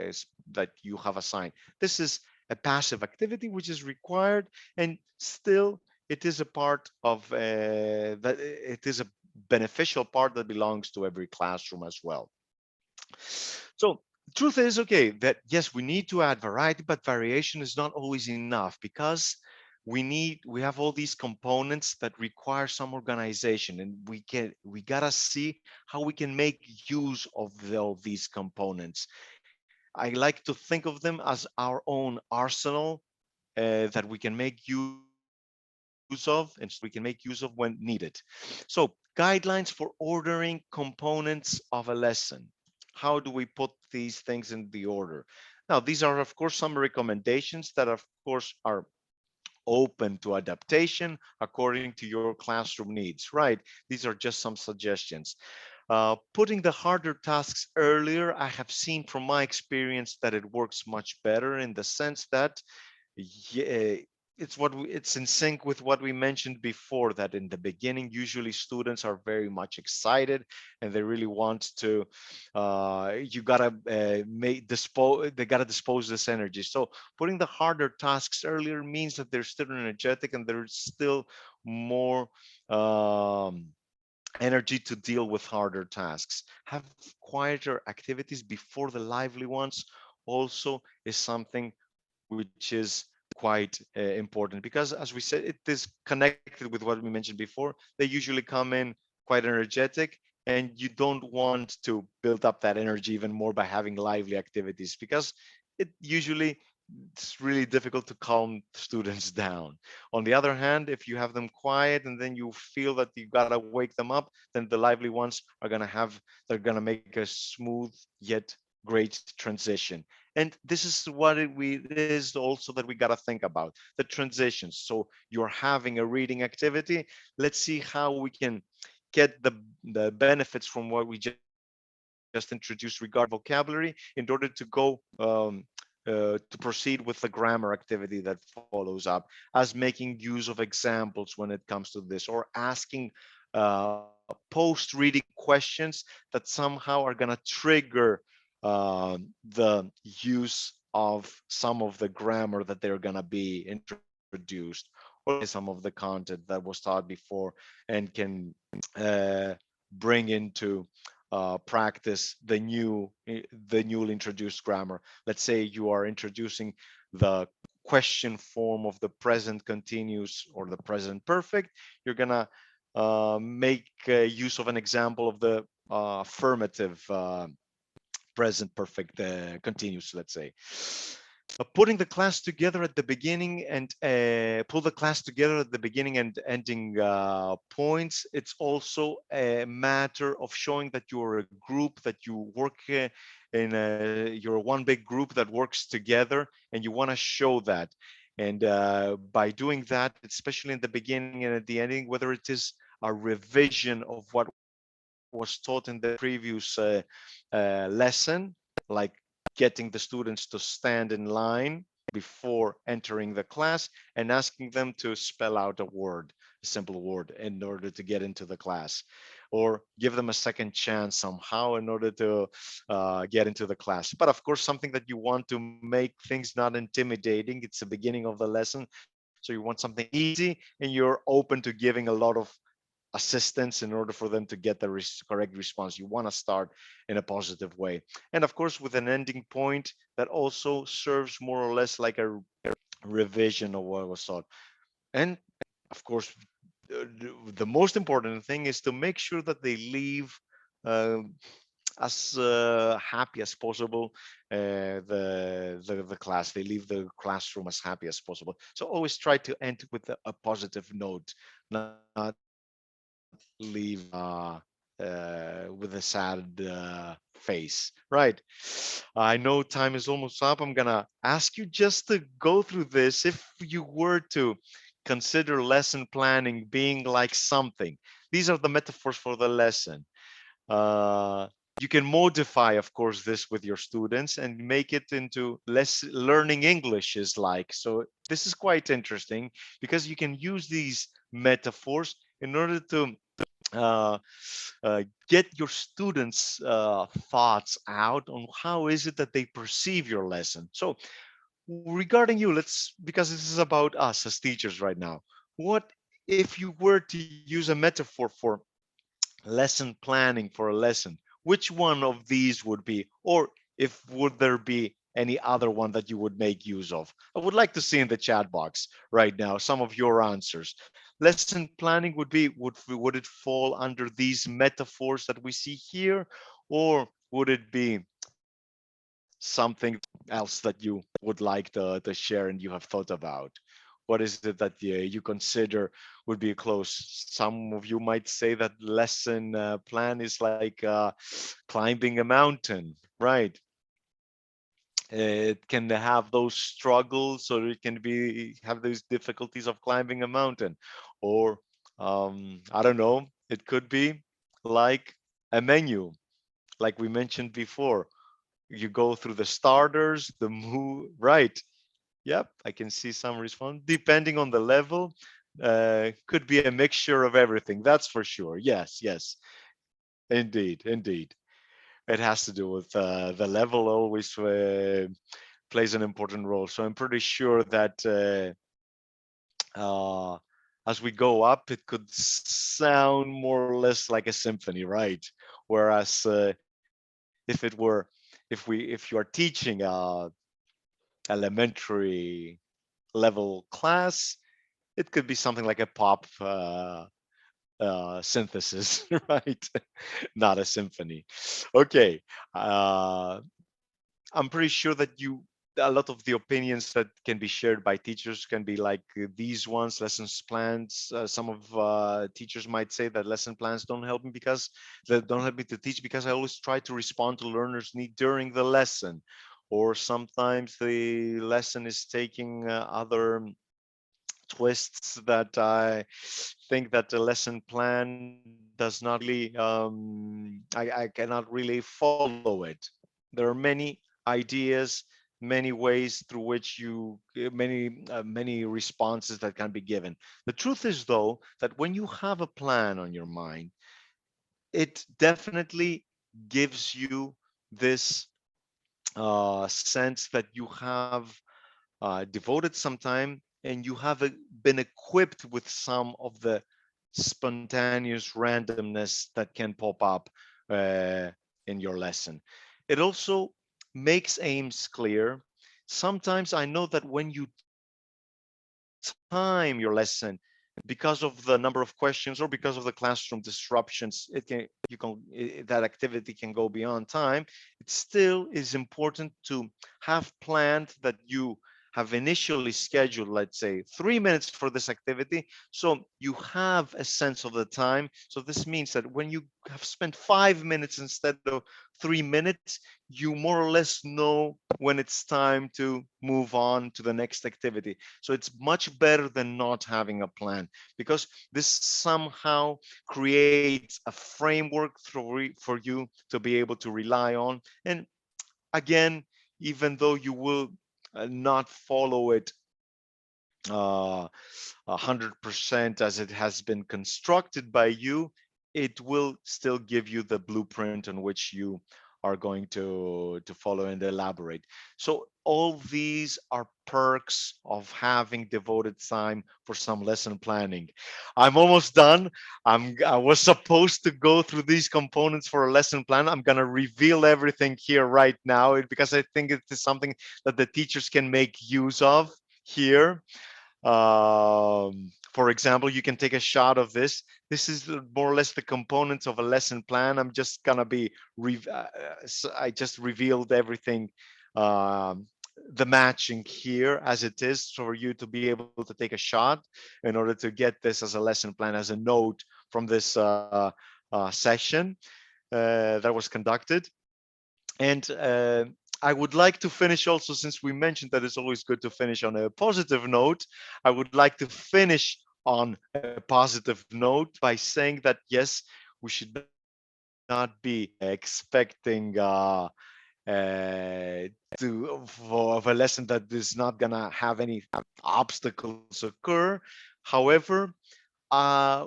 that you have assigned. This is a passive activity which is required, and still it is a part of that it is a beneficial part that belongs to every classroom as well. So the truth is, okay, that yes, we need to add variety, but variation is not always enough, because we have all these components that require some organization, and we gotta see how we can make use of all these components. I like to think of them as our own arsenal that we can make use of, and we can make use of when needed. So guidelines for ordering components of a lesson. How do we put these things in the order? Now, these are, of course, some recommendations that, of course, are open to adaptation according to your classroom needs, right? These are just some suggestions. Putting the harder tasks earlier, I have seen from my experience that it works much better, in the sense that yeah, it's in sync with what we mentioned before, that in the beginning usually students are very much excited and they really want to you gotta they gotta dispose this energy. So putting the harder tasks earlier means that they're still energetic and they're still more energy to deal with harder tasks. Have quieter activities before the lively ones also is something which is quite important, because as we said, it is connected with what we mentioned before. They usually come in quite energetic, and you don't want to build up that energy even more by having lively activities, because it usually it's really difficult to calm students down. On the other hand, if you have them quiet and then you feel that you gotta wake them up, then the lively ones are they're gonna make a smooth yet great transition. And this is what it is also that we gotta think about, the transitions. So you're having a reading activity. Let's see how we can get the benefits from what we just introduced regarding vocabulary in order to go to proceed with the grammar activity that follows up, as making use of examples when it comes to this, or asking post-reading questions that somehow are going to trigger the use of some of the grammar that they're going to be introduced, or some of the content that was taught before, and can bring into practice the newly introduced grammar. Let's say you are introducing the question form of the present continuous or the present perfect. You're gonna make use of an example of the affirmative present perfect continuous, let's say. Putting the class together at the beginning and pull the class together at the beginning and ending points. It's also a matter of showing that you're a group, that you work you're one big group that works together, and you want to show that. And by doing that, especially in the beginning and at the ending, whether it is a revision of what was taught in the previous lesson, like getting the students to stand in line before entering the class and asking them to spell out a word, a simple word, in order to get into the class, or give them a second chance somehow in order to get into the class. But of course, something that you want to make things not intimidating. It's the beginning of the lesson, so you want something easy, and you're open to giving a lot of assistance in order for them to get the correct response. You want to start in a positive way. And of course, with an ending point that also serves more or less like a revision of what was taught. And of course, the most important thing is to make sure that they leave uh, as happy as possible the class. They leave the classroom as happy as possible. So always try to end with a positive note, not leave with a sad face, right? I know time is almost up. I'm gonna ask you just to go through this. If you were to consider lesson planning being like something, these are the metaphors for the lesson. You can modify, of course, this with your students and make it into less learning English is like. So this is quite interesting because you can use these metaphors in order to uh, get your students' thoughts out on how is it that they perceive your lesson. So regarding you, because this is about us as teachers right now, what if you were to use a metaphor for lesson planning for a lesson, which one of these would be, or if would there be any other one that you would make use of? I would like to see in the chat box right now some of your answers. Lesson planning would be, would it fall under these metaphors that we see here, or would it be something else that you would like to share and you have thought about? What is it that you consider would be close? Some of you might say that lesson plan is like climbing a mountain, right? It can have those struggles, or it can be have those difficulties of climbing a mountain, or I don't know, it could be like a menu, like we mentioned before. You go through the starters, the move, right? Yep, I can see some response. Depending on the level, could be a mixture of everything. That's for sure. Yes, yes, indeed, indeed. It has to do with the level. Always plays an important role. So I'm pretty sure that as we go up, it could sound more or less like a symphony, right? Whereas if it were, if you are teaching a elementary level class, it could be something like a pop synthesis, right? Not a symphony. Okay. I'm pretty sure that a lot of the opinions that can be shared by teachers can be like these ones, lessons plans. Some of teachers might say that lesson plans don't help me because they don't help me to teach because I always try to respond to learners' need during the lesson. Or sometimes the lesson is taking other twists that I think that the lesson plan does not really, I cannot really follow it. There are many ideas, many ways through which many responses that can be given. The truth is, though, that when you have a plan on your mind, it definitely gives you this sense that you have devoted some time and you have been equipped with some of the spontaneous randomness that can pop up in your lesson. It also makes aims clear. Sometimes I know that when you time your lesson because of the number of questions or because of the classroom disruptions, that activity can go beyond time. It still is important to have planned that you have initially scheduled, let's say 3 minutes for this activity, so you have a sense of the time. So this means that when you have spent 5 minutes instead of 3 minutes, you more or less know when it's time to move on to the next activity. So it's much better than not having a plan, because this somehow creates a framework for you to be able to rely on. And again, even though you will not follow it 100% as it has been constructed by you, it will still give you the blueprint on which you are going to follow and elaborate. So all these are perks of having devoted time for some lesson planning. I'm almost done. I was supposed to go through these components for a lesson plan. I'm going to reveal everything here right now because I think it is something that the teachers can make use of here. For example, you can take a shot of this. This is more or less the components of a lesson plan. I'm just gonna be, I just revealed everything, the matching here as it is for you to be able to take a shot in order to get this as a lesson plan, as a note from this session that was conducted. And I would like to finish also, since we mentioned that it's always good to finish on a positive note, I would like to finish on a positive note by saying that, yes, we should not be expecting of a lesson that is not gonna have any obstacles occur. However,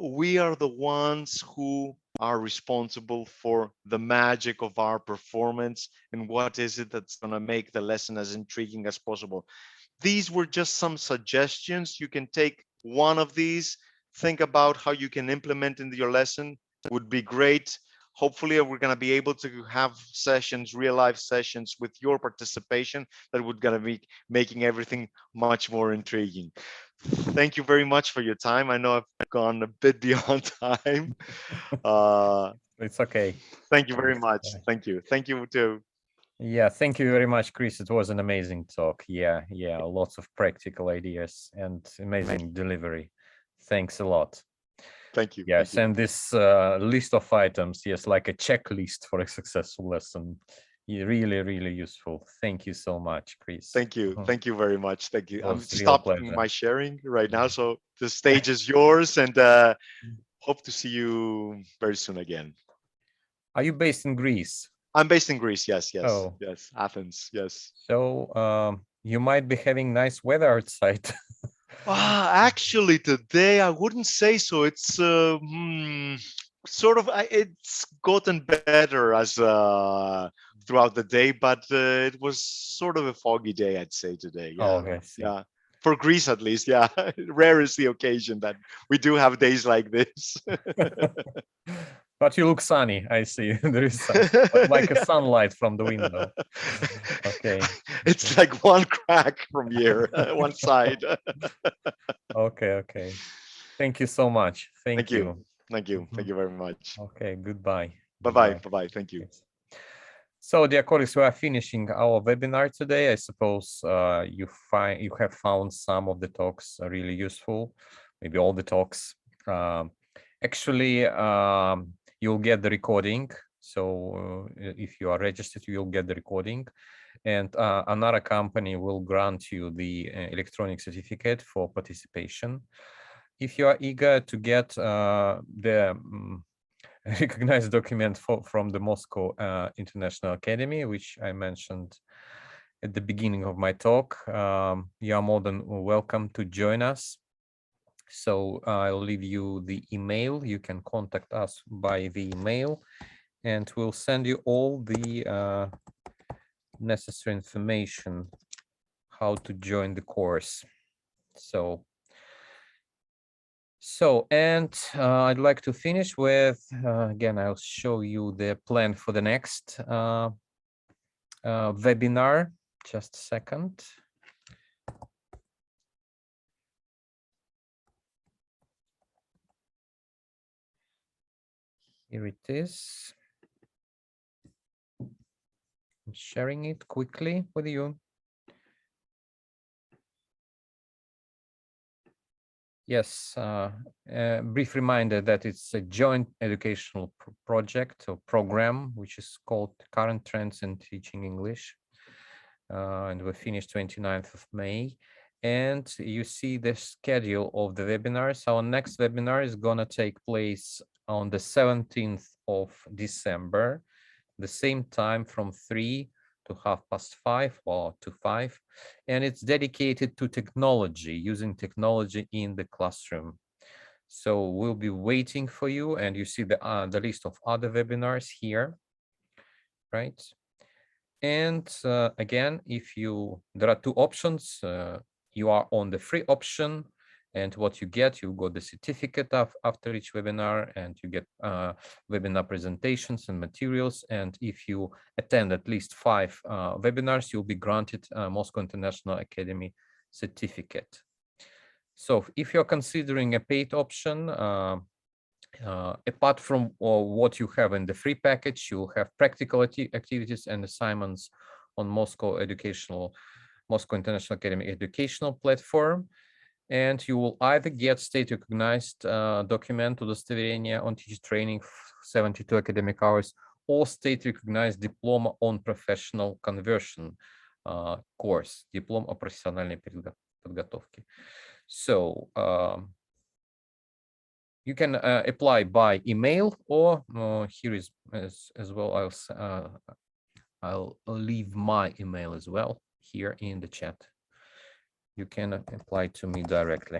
we are the ones who are responsible for the magic of our performance and what is it that's going to make the lesson as intriguing as possible. These were just some suggestions. You can take one of these, think about how you can implement into your lesson. It would be great. Hopefully we're going to be able to have sessions, real life sessions with your participation that would going to be making everything much more intriguing. Thank you very much for your time. I know I've gone a bit beyond time. It's okay. Thank you very much. Thank you. Thank you too. Yeah, thank you very much, Chris. It was an amazing talk. Yeah, lots of practical ideas and amazing delivery. Thanks a lot. Thank you. Yes, Thank you. and this list of items, yes, like a checklist for a successful lesson. Really, really useful. Thank you so much, Chris. Thank you. Thank you very much. Thank you. I'm Was real stopping pleasure. my sharing right now, so the stage is yours, and hope to see you very soon again. Are you based in Greece? I'm based in Greece. Yes, yes, Oh. yes. Athens. Yes. So you might be having nice weather outside. Actually, today I wouldn't say so. It's sort of, it's gotten better as throughout the day, but it was sort of a foggy day, I'd say, today. Yeah, Okay, yeah. For Greece, at least, yeah. Rare is the occasion that we do have days like this. But you look sunny. I see. There is like a sunlight from the window. Okay. It's like one crack from here, one side. Okay. Okay. Thank you so much. Thank Thank you. you. Thank you. Thank you very much. Okay. Goodbye. Bye-bye. Bye-bye. Thank you. Yes. So, dear colleagues, we are finishing our webinar today. I suppose you have found some of the talks really useful, maybe all the talks. Actually, you'll get the recording. So if you are registered, you'll get the recording. And another company will grant you the electronic certificate for participation. If you are eager to get the recognized document from the Moscow International Academy, which I mentioned at the beginning of my talk, you are more than welcome to join us. So I'll leave you the email. You can contact us by the email, and we'll send you all the necessary information how to join the course. And I'd like to finish with, again, I'll show you the plan for the next webinar. Just a second. Here it is. I'm sharing it quickly with you. Yes, a brief reminder that it's a joint educational project or program, which is called Current Trends in Teaching English. And we finished 29th of May. And you see the schedule of the webinars. Our next webinar is going to take place on the 17th of December, the same time from 3 to 5:30 or to 5, and it's dedicated to technology, using technology in the classroom. So we'll be waiting for you, and you see the list of other webinars here, right? And again, there are two options. You are on the free option, and what you get the certificate after each webinar, and you get webinar presentations and materials. And if you attend at least 5 webinars, you'll be granted a Moscow International Academy certificate. So if you're considering a paid option, apart from what you have in the free package, you'll have practical activities and assignments on Moscow International Academy educational platform. And you will either get state-recognized document удостоверение on teacher training 72 academic hours, or state-recognized diploma on professional conversion course, диплом о профессиональной подготовке. So you can apply by email, or here is as well. I'll leave my email as well here in the chat. You can apply to me directly.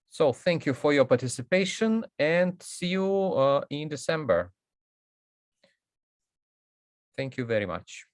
So thank you for your participation, and see you in December. Thank you very much.